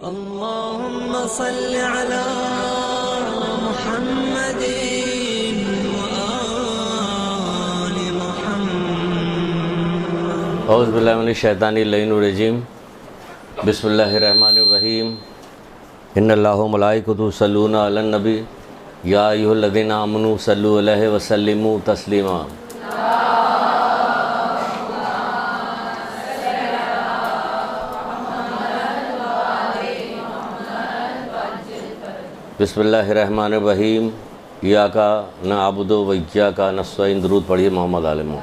اللهم صل على محمد وآل محمد اعوذ باللہ من الشیطان اللعین الرجیم بسم اللہ الرحمن الرحیم ان اللہ و ملائکۃ یصلون علی النبی یا ایھا الذین آمنوا صلوا علیہ وسلموا تسلیما بسم اللہ الرحمن الرحیم ایاک نعبد و ایاک نستعین درود پڑھیے محمد عالم.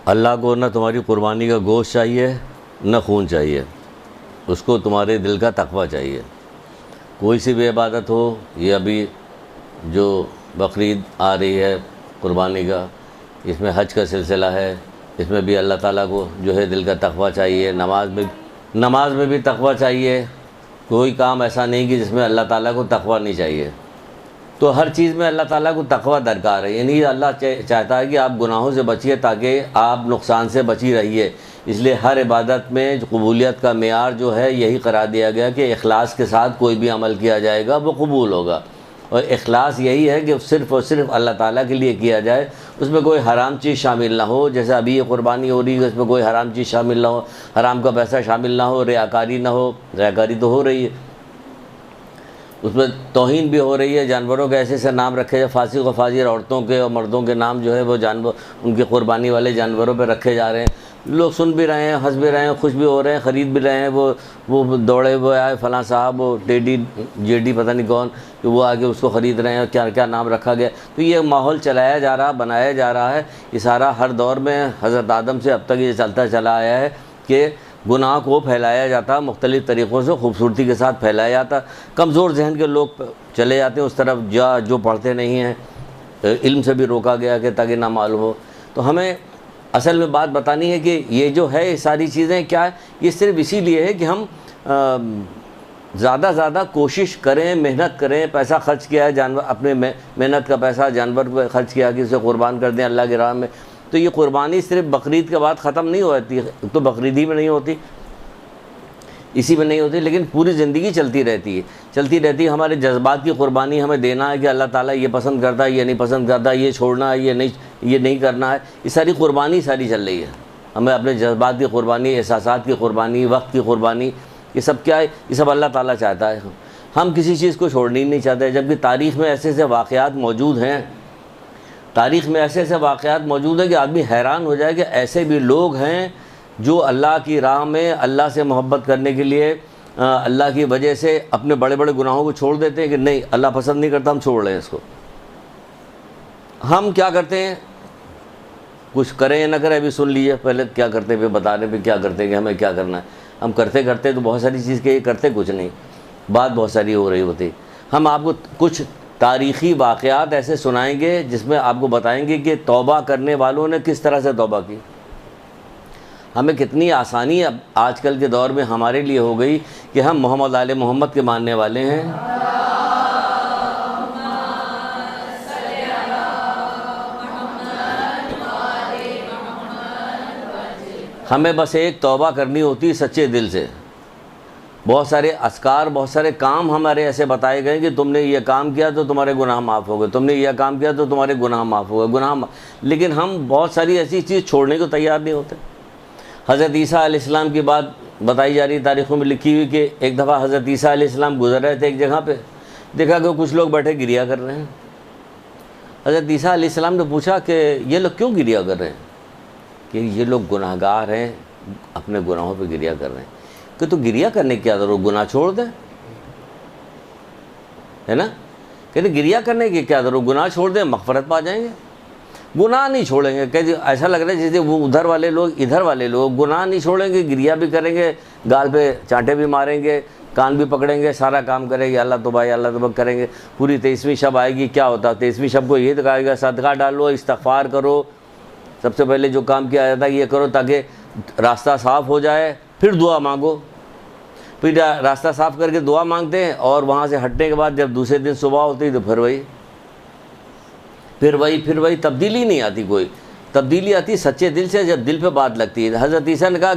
اللہ کو نہ تمہاری قربانی کا گوشت چاہیے نہ خون چاہیے، اس کو تمہارے دل کا تقویٰ چاہیے. کوئی سی بھی عبادت ہو، یہ ابھی جو بقرعید آ رہی ہے قربانی کا، اس میں حج کا سلسلہ ہے، اس میں بھی اللہ تعالیٰ کو جو ہے دل کا تقویٰ چاہیے. نماز میں بھی تقویٰ چاہیے. کوئی کام ایسا نہیں کہ جس میں اللہ تعالیٰ کو تقویٰ نہیں چاہیے. تو ہر چیز میں اللہ تعالیٰ کو تقویٰ درکار ہے. یعنی اللہ چاہتا ہے کہ آپ گناہوں سے بچیے تاکہ آپ نقصان سے بچی رہیے. اس لیے ہر عبادت میں قبولیت کا معیار جو ہے یہی قرار دیا گیا کہ اخلاص کے ساتھ کوئی بھی عمل کیا جائے گا وہ قبول ہوگا. اور اخلاص یہی ہے کہ صرف اور صرف اللہ تعالیٰ کے لیے کیا جائے، اس میں کوئی حرام چیز شامل نہ ہو. جیسے ابھی یہ قربانی ہو رہی ہے، اس میں کوئی حرام چیز شامل نہ ہو، حرام کا پیسہ شامل نہ ہو، ریاکاری نہ ہو. ریاکاری تو ہو رہی ہے، اس میں توہین بھی ہو رہی ہے. جانوروں کے ایسے ایسے نام رکھے جائے، فاسق و فاجر عورتوں کے اور مردوں کے نام جو ہے وہ جانور ان کی قربانی والے جانوروں پہ رکھے جا رہے ہیں. لوگ سن بھی رہے ہیں، ہنس بھی رہے ہیں، خوش بھی ہو رہے ہیں، خرید بھی رہے ہیں. وہ دوڑے ہوئے آئے فلاں صاحب، وہ ٹیڈی جیڈی پتہ نہیں کون، کہ وہ آگے اس کو خرید رہے ہیں، کیا کیا نام رکھا گیا. تو یہ ماحول چلایا جا رہا، بنایا جا رہا ہے. یہ سارا ہر دور میں حضرت آدم سے اب تک یہ چلتا چلا آیا ہے کہ گناہ کو پھیلایا جاتا، مختلف طریقوں سے خوبصورتی کے ساتھ پھیلایا جاتا. کمزور ذہن کے لوگ چلے جاتے ہیں اس طرف جو پڑھتے نہیں ہیں. علم سے بھی روکا گیا کہ تاکہ نہ معلوم ہو. تو ہمیں اصل میں بات بتانی ہے کہ یہ جو ہے یہ ساری چیزیں کیا ہے. یہ صرف اسی لیے ہے کہ ہم زیادہ زیادہ کوشش کریں، محنت کریں، پیسہ خرچ کیا ہے جانور، اپنے محنت کا پیسہ جانور پہ خرچ کیا کہ اسے قربان کر دیں اللہ کی راہ میں. تو یہ قربانی صرف بقرعید کے بعد ختم نہیں ہوتی، تو بقرعید ہی میں نہیں ہوتی، اسی میں نہیں ہوتی، لیکن پوری زندگی چلتی رہتی ہے. ہمارے جذبات کی قربانی ہمیں دینا ہے کہ اللہ تعالیٰ یہ پسند کرتا ہے، یہ نہیں پسند کرتا، یہ چھوڑنا ہے، یہ نہیں کرنا ہے. یہ ساری قربانی چل رہی ہے. ہمیں اپنے جذبات کی قربانی، احساسات کی قربانی، وقت کی قربانی، یہ سب کیا ہے؟ یہ سب اللہ تعالیٰ چاہتا ہے. ہم کسی چیز کو چھوڑنی نہیں چاہتے، جبکہ تاریخ میں ایسے ایسے واقعات موجود ہیں. تاریخ میں ایسے ایسے واقعات موجود ہیں کہ آدمی حیران ہو جائے کہ ایسے بھی لوگ ہیں جو اللہ کی راہ میں اللہ سے محبت کرنے کے لیے اللہ کی وجہ سے اپنے بڑے بڑے گناہوں کو چھوڑ دیتے ہیں کہ نہیں اللہ پسند نہیں کرتا، ہم چھوڑ رہے ہیں اس کو. ہم کیا کرتے ہیں؟ کچھ کریں یا نہ کریں ابھی سن لیجیے. پہلے کیا کرتے ہیں، پھر بتا رہے ہیں کیا کرتے ہیں کہ ہمیں کیا کرنا ہے. ہم کرتے تو بہت ساری چیز کہ کرتے کچھ نہیں، بات بہت ساری ہو رہی ہوتی. ہم آپ کو کچھ تاریخی واقعات ایسے سنائیں گے جس میں آپ کو بتائیں گے کہ توبہ کرنے والوں نے کس طرح سے توبہ کی. ہمیں کتنی آسانی اب آج کل کے دور میں ہمارے لیے ہو گئی کہ ہم محمد آل محمد کے ماننے والے ہیں. ہمیں بس ایک توبہ کرنی ہوتی سچے دل سے. بہت سارے اذکار، بہت سارے کام ہمارے ایسے بتائے گئے کہ تم نے یہ کام کیا تو تمہارے گناہ معاف ہو گئے، تم نے یہ کام کیا تو تمہارے گناہ معاف ہو گئے. لیکن ہم بہت ساری ایسی چیز چھوڑنے کو تیار نہیں ہوتے. حضرت عیسیٰ علیہ السلام کی بات بتائی جا رہی تاریخوں میں لکھی ہوئی کہ ایک دفعہ حضرت عیسیٰ علیہ السلام گزر رہے تھے ایک جگہ پہ، دیکھا کہ کچھ لوگ بیٹھے گریا کر رہے ہیں. حضرت عیسیٰ علیہ السلام نے پوچھا کہ یہ لوگ کیوں گریا کر رہے ہیں؟ کہ یہ لوگ گناہ گار ہیں، اپنے گناہوں پہ گریا کر رہے ہیں. کہ تو گریا کرنے کی کیا ضرورت، گناہ چھوڑ دیں، ہے نا. کہتے گریا کرنے کی کیا ضرورت، گناہ چھوڑ دیں مغفرت پا جائیں گے. گناہ نہیں چھوڑیں گے، کہ ایسا لگ رہا ہے جیسے وہ ادھر والے لوگ گناہ نہیں چھوڑیں گے، گریا بھی کریں گے، گال پہ چانٹے بھی ماریں گے، کان بھی پکڑیں گے، سارا کام کریں گے، اللہ توبہ کریں گے. پوری 23ویں شب آئے گی، کیا ہوتا ہے 23ویں شب کو یہ دکھائے گا صدقہ ڈالو، استغفار کرو. سب سے پہلے جو کام کیا جاتا ہے یہ کرو تاکہ راستہ صاف ہو جائے، پھر دعا مانگو. پھر راستہ صاف کر کے دعا مانگتے ہیں، اور وہاں سے ہٹنے کے بعد جب دوسرے دن صبح ہوتی ہے تو پھر وہی پھر وہی تبدیلی نہیں آتی، کوئی تبدیلی آتی سچے دل سے، جب دل پہ بات لگتی ہے۔ حضرت عیسیٰ نے کہا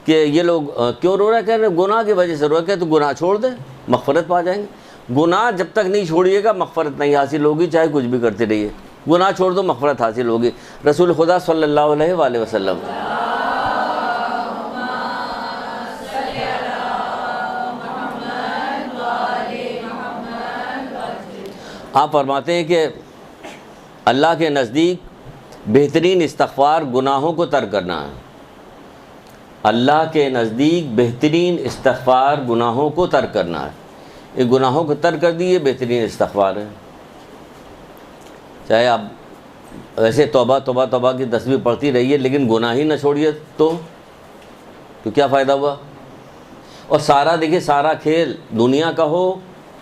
کہ یہ لوگ کیوں رو رہے ہیں؟ کہہ رہے ہیں گناہ کی وجہ سے رو رہے ہیں۔ تو گناہ چھوڑ دیں، مغفرت پا جائیں گے۔ گناہ جب تک نہیں چھوڑیے گا مغفرت نہیں حاصل ہوگی، چاہے کچھ بھی کرتے رہیے۔ گناہ چھوڑ دو، مغفرت حاصل ہوگی۔ رسول خدا صلی اللہ علیہ وآلہ وسلم آپ فرماتے ہیں کہ اللہ کے نزدیک بہترین استغفار گناہوں کو ترک کرنا ہے۔ اللہ کے نزدیک بہترین استغفار گناہوں کو ترک کرنا ہے۔ یہ گناہوں کو ترک کر دیے بہترین استغفار ہے۔ چاہے آپ ویسے توبہ توبہ توبہ کی تسبیح پڑھتی رہیے لیکن گناہ ہی نہ چھوڑیے تو کیا فائدہ ہوا؟ اور سارا دیکھیے، سارا کھیل دنیا کا ہو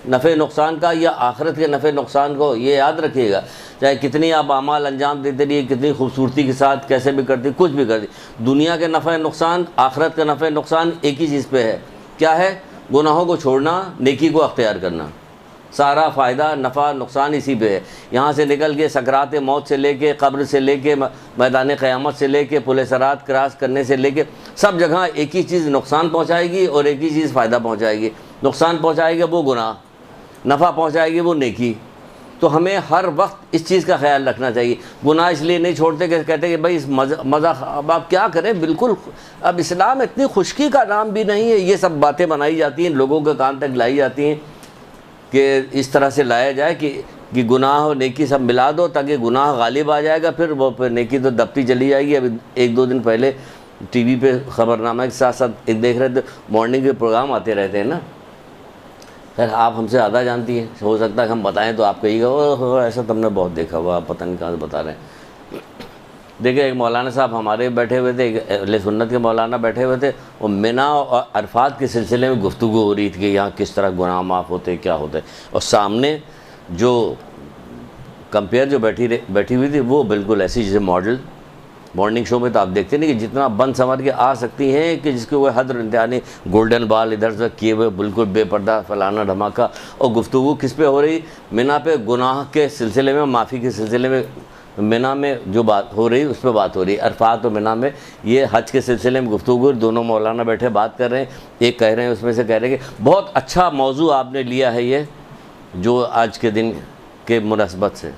نفع نقصان کا یا آخرت کے نفع نقصان کو، یہ یاد رکھیے گا۔ چاہے کتنی آپ اعمال انجام دیتے رہیے، کتنی خوبصورتی کے ساتھ کیسے بھی کرتے، کچھ بھی کرتے، دنیا کے نفع نقصان، آخرت کا نفع نقصان ایک ہی چیز پہ ہے۔ کیا ہے؟ گناہوں کو چھوڑنا، نیکی کو اختیار کرنا۔ سارا فائدہ نفع نقصان اسی پہ ہے۔ یہاں سے نکل کے سکرات موت سے لے کے، قبر سے لے کے، میدان قیامت سے لے کے، پل صراط کراس کرنے سے لے کے، سب جگہ ایک ہی چیز نقصان پہنچائے گی اور ایک ہی چیز فائدہ پہنچائے گی۔ نقصان پہنچائے گا وہ گناہ، نفع پہنچائے گی وہ نیکی۔ تو ہمیں ہر وقت اس چیز کا خیال رکھنا چاہیے۔ گناہ اس لیے نہیں چھوڑتے کہ کہتے کہ بھائی اس مزہ اب آپ کیا کریں، بالکل اب اسلام اتنی خشکی کا نام بھی نہیں ہے۔ یہ سب باتیں بنائی جاتی ہیں، لوگوں کے کان تک لائی جاتی ہیں کہ اس طرح سے لایا جائے کہ گناہ اور نیکی سب ملا دو تاکہ گناہ غالب آ جائے گا، پھر نیکی تو دبتی چلی جائے گی۔ ابھی ایک دو دن پہلے ٹی وی پہ خبرنامہ کے ساتھ ساتھ ایک دیکھ رہے تھے، مارننگ کے پروگرام آتے رہتے ہیں نا۔ خیر آپ ہم سے زیادہ جانتی ہیں، ہو سکتا ہے کہ ہم بتائیں تو آپ کہیے گا او ایسا تم نے بہت دیکھا ہوا، آپ پتہ نہیں کہاں سے بتا رہے ہیں۔ دیکھیں ایک مولانا صاحب ہمارے بیٹھے ہوئے تھے، ایک اہل سنت کے مولانا بیٹھے ہوئے تھے، وہ مینا اور عرفات کے سلسلے میں گفتگو ہو رہی تھی کہ یہاں کس طرح گناہ معاف ہوتے کیا ہوتے، اور سامنے جو کمپیئر جو بیٹھی ہوئی تھی وہ بالکل ایسی جیسے ماڈل۔ مارننگ شو میں تو آپ دیکھتے نہیں کہ جتنا بند سنور کے آ سکتی ہیں کہ جس کے وہ حد انتہا نہیں، گولڈن بال ادھر سے کیے ہوئے بالکل بے پردہ فلانا دھماکہ، اور گفتگو کس پہ ہو رہی؟ مینا پہ گناہ کے سلسلے میں، معافی کے سلسلے میں مینا میں جو بات ہو رہی اس پہ بات ہو رہی۔ عرفات و مینا میں یہ حج کے سلسلے میں گفتگو، دونوں مولانا بیٹھے بات کر رہے ہیں۔ ایک کہہ رہے ہیں، اس میں سے کہہ رہے ہیں کہ بہت اچھا موضوع آپ نے لیا ہے یہ جو آج کے دن کے مناسبت سے۔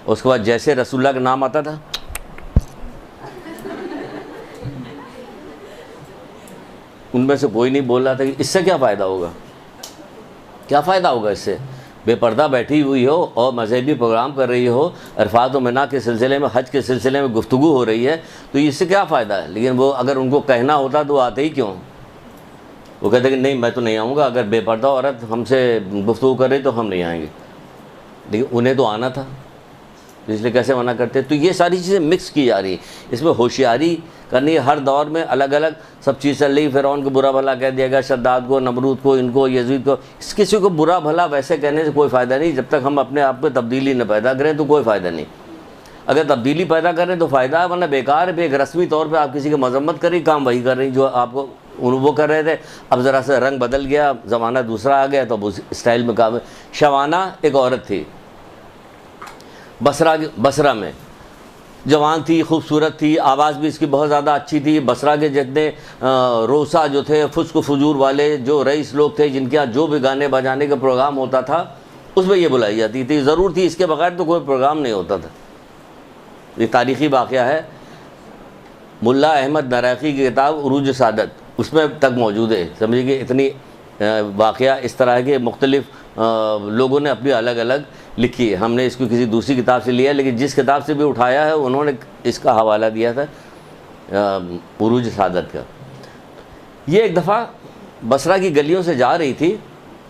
اس کے بعد جیسے رسول اللہ کا نام آتا تھا ان میں سے کوئی نہیں بول رہا تھا کہ اس سے کیا فائدہ ہوگا، کیا فائدہ ہوگا اس سے؟ بے پردہ بیٹھی ہوئی ہو اور مذہبی پروگرام کر رہی ہو، عرفات و مینا کے سلسلے میں، حج کے سلسلے میں گفتگو ہو رہی ہے، تو اس سے کیا فائدہ ہے؟ لیکن وہ اگر ان کو کہنا ہوتا تو وہ آتے ہی کیوں؟ وہ کہتے کہ نہیں میں تو نہیں آؤں گا، اگر بے پردہ عورت ہم سے گفتگو کر رہی تو ہم نہیں آئیں گے، لیکن انہیں تو آنا تھا، اس لیے کیسے منع کرتے؟ تو یہ ساری چیزیں مکس کی جا رہی ہیں، اس میں ہوشیاری کرنی ہے۔ ہر دور میں الگ الگ سب چیز چل رہی، فرعون کو برا بھلا کہہ دیا گیا، شداد کو، نمرود کو، ان کو، یزید کو۔ اس کسی کو برا بھلا ویسے کہنے سے کوئی فائدہ نہیں، جب تک ہم اپنے آپ میں تبدیلی نہ پیدا کریں تو کوئی فائدہ نہیں۔ اگر تبدیلی پیدا کریں تو فائدہ ہے، ورنہ بیکار ہے۔ ایک رسمی طور پہ آپ کسی کی مذمت کر رہی، کام وہی کر رہی جو آپ کو وہ کر رہے تھے، اب ذرا سا رنگ بدل گیا، زمانہ دوسرا آ گیا تو اب اس اسٹائل میں کام ہے۔ شوانہ ایک عورت تھی بصرہ میں، جوان تھی، خوبصورت تھی، آواز بھی اس کی بہت زیادہ اچھی تھی۔ بصرہ کے جتنے روسا جو تھے، فسق و فجور والے جو رئیس لوگ تھے، جن کے یہاں جو بھی گانے بجانے کا پروگرام ہوتا تھا اس میں یہ بلائی جاتی تھی، ضرور تھی، اس کے بغیر تو کوئی پروگرام نہیں ہوتا تھا۔ یہ تاریخی واقعہ ہے، ملا احمد نراقی کی کتاب عروج سعادت اس میں تک موجود ہے۔ سمجھیے کہ اتنی واقعہ اس طرح کے مختلف لوگوں نے اپنی الگ الگ لکھی ہے۔ ہم نے اس کو کسی دوسری کتاب سے لیا، لیکن جس کتاب سے بھی اٹھایا ہے انہوں نے اس کا حوالہ دیا تھا عروج سعادت کا۔ یہ ایک دفعہ بصرہ کی گلیوں سے جا رہی تھی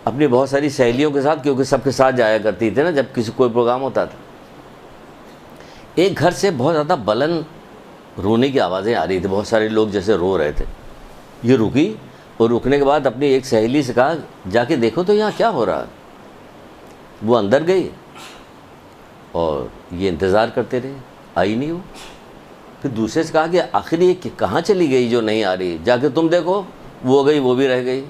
اپنی بہت ساری سہیلیوں کے ساتھ، کیونکہ سب کے ساتھ جایا کرتی تھی نا جب کسی کوئی پروگرام ہوتا تھا۔ ایک گھر سے بہت زیادہ بلند رونے کی آوازیں آ رہی تھی، بہت سارے لوگ جیسے رو رہے تھے۔ یہ رکی اور رکنے کے بعد اپنی ایک سہیلی سے کہا جا کے دیکھو تو یہاں کیا ہو رہا ہے۔ وہ اندر گئی اور یہ انتظار کرتے رہے، آئی نہیں ہو۔ پھر دوسرے سے کہا کہ آخر یہ کہاں چلی گئی جو نہیں آ رہی، جا کے تم دیکھو۔ وہ گئی، وہ بھی رہ گئی،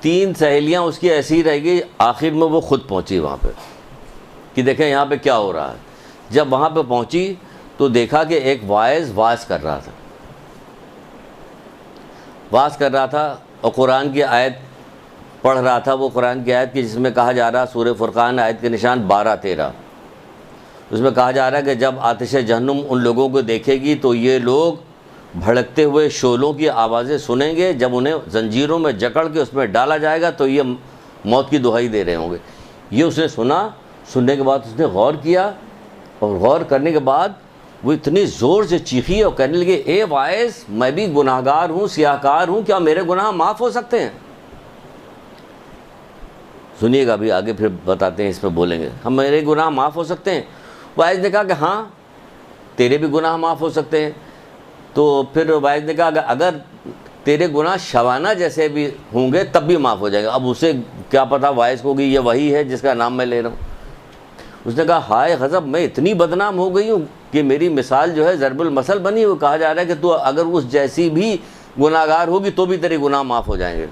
3 سہیلیاں اس کی ایسی ہی رہ گئی، آخر میں وہ خود پہنچی وہاں پہ۔ کہ دیکھیں یہاں پہ کیا ہو رہا ہے. جب وہاں پہ پہنچی تو دیکھا کہ ایک واعظ کر رہا تھا اور قرآن کی آیت پڑھ رہا تھا. وہ قرآن کی آیت کی جس میں کہا جا رہا سورہ فرقان آیت کے نشان 12-13. اس میں کہا جا رہا ہے کہ جب آتش جہنم ان لوگوں کو دیکھے گی تو یہ لوگ بھڑکتے ہوئے شعلوں کی آوازیں سنیں گے. جب انہیں زنجیروں میں جکڑ کے اس میں ڈالا جائے گا تو یہ موت کی دہائی دے رہے ہوں گے. یہ اس نے سننے کے بعد اس نے غور کیا, اور غور کرنے کے بعد وہ اتنی زور سے چیخی اور کہنے لگے, اے واعظ, میں بھی گناہ گار ہوں, سیاہ کار ہوں, کیا میرے گناہ معاف ہو سکتے ہیں؟ سنیے گا, ابھی آگے پھر بتاتے ہیں, اس پہ بولیں گے ہم میرے گناہ معاف ہو سکتے ہیں. واعظ نے کہا کہ ہاں تیرے بھی گناہ معاف ہو سکتے ہیں. تو پھر واعظ نے کہا کہ اگر تیرے گناہ شبانہ جیسے بھی ہوں گے تب بھی معاف ہو جائے گا. اب اسے کیا پتا واعظ کو کہ یہ وہی ہے جس کا نام میں لے رہا ہوں. اس نے کہا, ہائے غضب, میں اتنی بدنام ہو گئی ہوں کہ میری مثال جو ہے ضرب المثل بنی ہوئی. کہا جا رہا ہے کہ تو اگر اس جیسی بھی گناہ گار ہوگی تو بھی تیرے گناہ معاف ہو جائیں گے.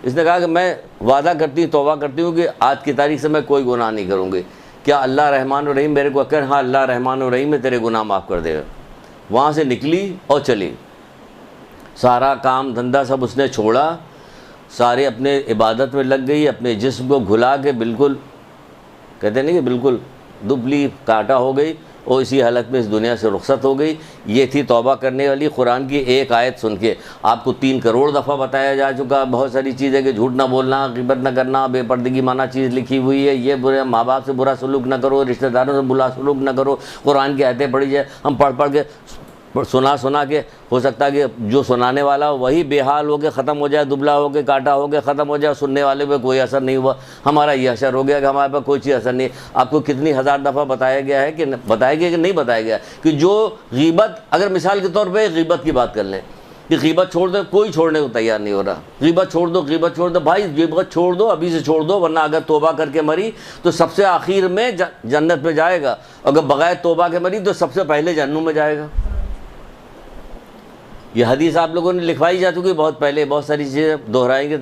اس نے کہا کہ میں وعدہ کرتی ہوں, توبہ کرتی ہوں کہ آج کی تاریخ سے میں کوئی گناہ نہیں کروں گی. کیا اللہ رحمان الرحیم میرے کو کہہ, ہاں اللہ رحمان الرحیم میں تیرے گناہ معاف کر دے گا. وہاں سے نکلی اور چلی. سارا کام دھندا سب اس نے چھوڑا, سارے اپنے عبادت میں لگ گئی, اپنے جسم کو گھلا کے بالکل کہتے نہیں کہ بالکل دبلی کانٹا ہو گئی, اور اسی حالت میں اس دنیا سے رخصت ہو گئی. یہ تھی توبہ کرنے والی. قرآن کی ایک آیت سن کے آپ کو 3 کروڑ دفعہ بتایا جا چکا بہت ساری چیزیں, کہ جھوٹ نہ بولنا, غیبت نہ کرنا, بے پردگی مانا چیز لکھی ہوئی ہے, یہ برے ماں باپ سے برا سلوک نہ کرو, رشتہ داروں سے برا سلوک نہ کرو. قرآن کی آیتیں پڑھی جائے, ہم پڑھ کے سنا کے ہو سکتا ہے کہ جو سنانے والا وہی بے حال ہو کے ختم ہو جائے, دبلا ہو کے کاٹا ہو کے ختم ہو جائے, سننے والے پہ کوئی اثر نہیں ہوا. ہمارا یہ اثر ہو گیا کہ ہمارے پہ کوئی چیز اثر نہیں. آپ کو کتنی ہزار دفعہ بتایا گیا ہے کہ نہیں بتایا گیا کہ جو غیبت, اگر مثال کے طور پہ غیبت کی بات کر لیں کہ غیبت چھوڑ دو, کوئی چھوڑنے کو تیار نہیں ہو رہا. غیبت چھوڑ دو بھائی, غیبت چھوڑ دو, ابھی سے چھوڑ دو, ورنہ اگر توبہ کر کے مری تو سب سے آخر میں جنت میں جائے گا, اگر بغیر توبہ کے مری تو سب سے پہلے جہنم میں جائے گا. یہ حدیث آپ لوگوں نے لکھوائی جا چکی بہت پہلے, بہت ساری چیزیں دہرائیں گے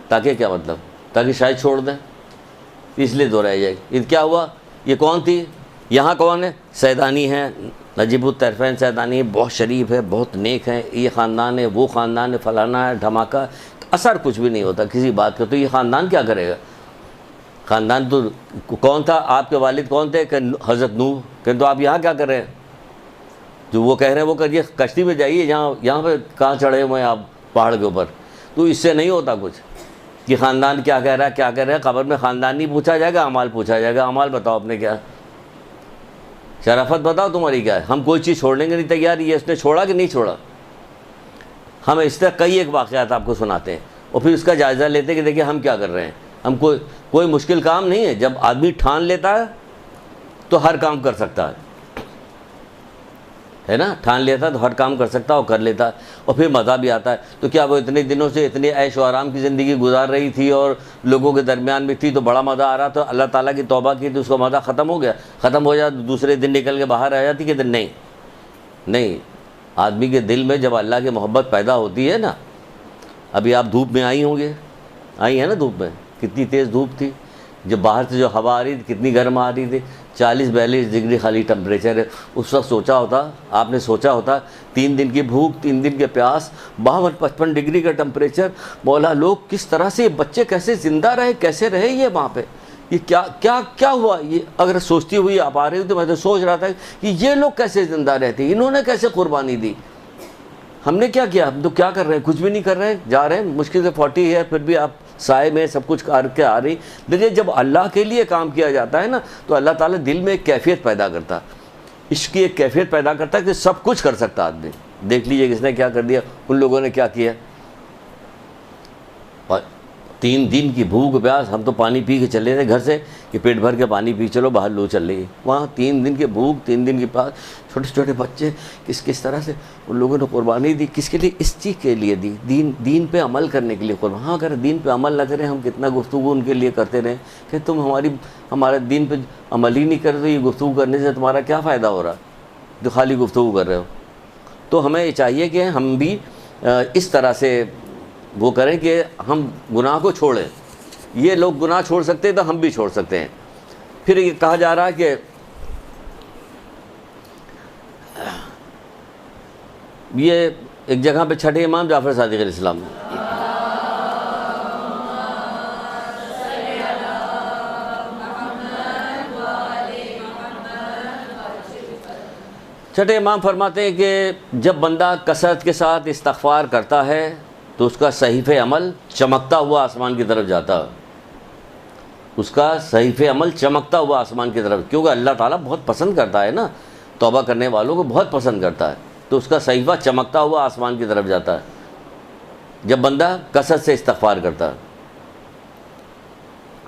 تاکہ کیا مطلب, تاکہ شاید چھوڑ دیں, اس لیے دہرائی جائے گی. کیا ہوا, یہ کون تھی, یہاں کون ہے, سیدانی ہیں, نجیب الطرفین سیدانی, بہت شریف ہے, بہت نیک ہیں, یہ خاندان ہے, وہ خاندان ہے, فلانا ہے, دھماکہ, اثر کچھ بھی نہیں ہوتا کسی بات کا. تو یہ خاندان کیا کرے گا؟ خاندان تو کون تھا, آپ کے والد کون تھے, کہ حضرت نوح, کہ تو آپ یہاں کیا کر رہے ہیں, جو وہ کہہ رہے ہیں وہ کریے, کشتی میں جائیے, یہاں پہ کہاں چڑھے ہوئے ہیں آپ پہاڑ کے اوپر. تو اس سے نہیں ہوتا کچھ کہ خاندان کیا کہہ رہا ہے, کیا کہہ رہا ہے. قبر میں خاندان نہیں پوچھا جائے گا, اعمال پوچھا جائے گا. اعمال بتاؤ اپنے کیا, شرافت بتاؤ تمہاری کیا ہے. ہم کوئی چیز چھوڑنے کے نہیں تیار, یہ اس نے چھوڑا کہ نہیں چھوڑا. ہم اس طرح کئی ایک واقعات آپ کو سناتے ہیں اور پھر اس کا جائزہ لیتے ہیں کہ دیکھیے ہم کیا کر رہے ہیں. ہم کوئی مشکل کام نہیں ہے, جب آدمی ٹھان لیتا ہے تو ہر کام کر سکتا ہے نا, ٹھان لیتا تو ہر کام کر سکتا اور کر لیتا, اور پھر مزہ بھی آتا ہے. تو کیا وہ اتنے دنوں سے اتنے عیش و آرام کی زندگی گزار رہی تھی اور لوگوں کے درمیان میں تھی تو بڑا مزہ آ رہا تھا, اللہ تعالیٰ کی توبہ کی تو اس کا مزہ ختم ہو گیا, ختم ہو جاتا, دوسرے دن نکل کے باہر آ جاتی کہ نہیں. آدمی کے دل میں جب اللہ کی محبت پیدا ہوتی ہے نا, ابھی آپ دھوپ میں آئی ہیں نا, دھوپ میں کتنی تیز دھوپ تھی, جب باہر سے جو ہوا آ رہی تھی کتنی گرم آ رہی تھی, 40-42 ڈگری خالی ٹمپریچر ہے. اس وقت آپ نے سوچا ہوتا 3 دن کی بھوک, 3 دن کے پیاس, 52-55 ڈگری کا ٹمپریچر, مولا لوگ کس طرح سے, بچے کیسے زندہ رہے, کیسے رہے یہ وہاں پہ, یہ کیا ہوا. یہ اگر سوچتی ہوئی آپ آ رہی ہو تو میں تو سوچ رہا تھا کہ یہ لوگ کیسے زندہ رہتے, انہوں نے کیسے قربانی دی. ہم نے کیا کیا, ہم تو کیا کر رہے ہیں, کچھ بھی نہیں کر رہے ہیں, جا رہے ہیں مشکل سے 40 ہے, پھر بھی آپ سائے میں سب کچھ کر کے آ رہی. دیکھیے جب اللہ کے لیے کام کیا جاتا ہے نا تو اللہ تعالیٰ دل میں ایک کیفیت پیدا کرتا, عشق کی ایک کیفیت پیدا کرتا ہے کہ سب کچھ کر سکتا آدمی. دیکھ لیجئے کس نے کیا کر دیا, ان لوگوں نے کیا کیا. 3 دن کی بھوک پیاس, ہم تو پانی پی کے چلے تھے گھر سے کہ پیٹ بھر کے پانی پی چلو, باہر لو چل رہی ہے. وہاں 3 دن کی بھوک, 3 دن کی پیاس, چھوٹے بچے, کس طرح سے ان لوگوں نے قربانی دی. کس کے لیے, اس چیز کے لیے دی, دین پہ عمل کرنے کے لیے قربانی. ہاں اگر دین پہ عمل نہ کریں, ہم کتنا گفتگو ان کے لیے کرتے رہیں کہ تم ہمارے دین پہ عمل ہی نہیں کرتے, یہ گفتگو کرنے سے تمہارا کیا فائدہ ہو رہا, جو خالی گفتگو کر رہے ہو. تو ہمیں یہ چاہیے کہ ہم بھی اس طرح سے وہ کریں کہ ہم گناہ کو چھوڑیں. یہ لوگ گناہ چھوڑ سکتے ہیں تو ہم بھی چھوڑ سکتے ہیں. پھر یہ کہا جا رہا کہ یہ ایک جگہ پہ چھٹے امام جعفر صادق علیہ السلام، چھٹے امام فرماتے ہیں کہ جب بندہ کثرت کے ساتھ استغفار کرتا ہے تو اس کا صحیفہ عمل چمکتا ہوا آسمان کی طرف جاتا ہے، اس کا صحیفہ عمل چمکتا ہوا آسمان کی طرف، کیونکہ اللہ تعالیٰ بہت پسند کرتا ہے نا، توبہ کرنے والوں کو بہت پسند کرتا ہے، تو اس کا صحیفہ چمکتا ہوا آسمان کی طرف جاتا ہے جب بندہ کثرت سے استغفار کرتا ہے۔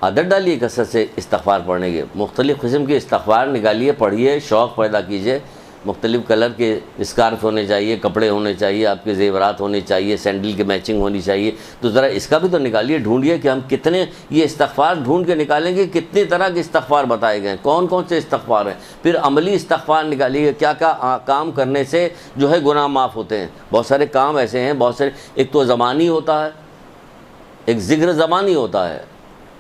عادت ڈالیے کثرت سے استغفار پڑھنے کے، مختلف قسم کے استغفار نکالیے، پڑھیے، شوق پیدا کیجیے، مختلف کلر کے اسکارف ہونے چاہیے، کپڑے ہونے چاہیے، آپ کے زیورات ہونے چاہیے، سینڈل کی میچنگ ہونی چاہیے، تو ذرا اس کا بھی تو نکالیے، ڈھونڈیے کہ ہم کتنے یہ استغفار ڈھونڈ کے نکالیں گے، کتنی طرح کے استغفار بتائے گئے ہیں، کون کون سے استغفار ہیں، پھر عملی استغفار نکالیے، کیا کیا کام کرنے سے جو ہے گناہ معاف ہوتے ہیں۔ بہت سارے کام ایسے ہیں، بہت سارے، ایک تو زبانی ہوتا ہے، ایک ذکر زبانی ہوتا ہے،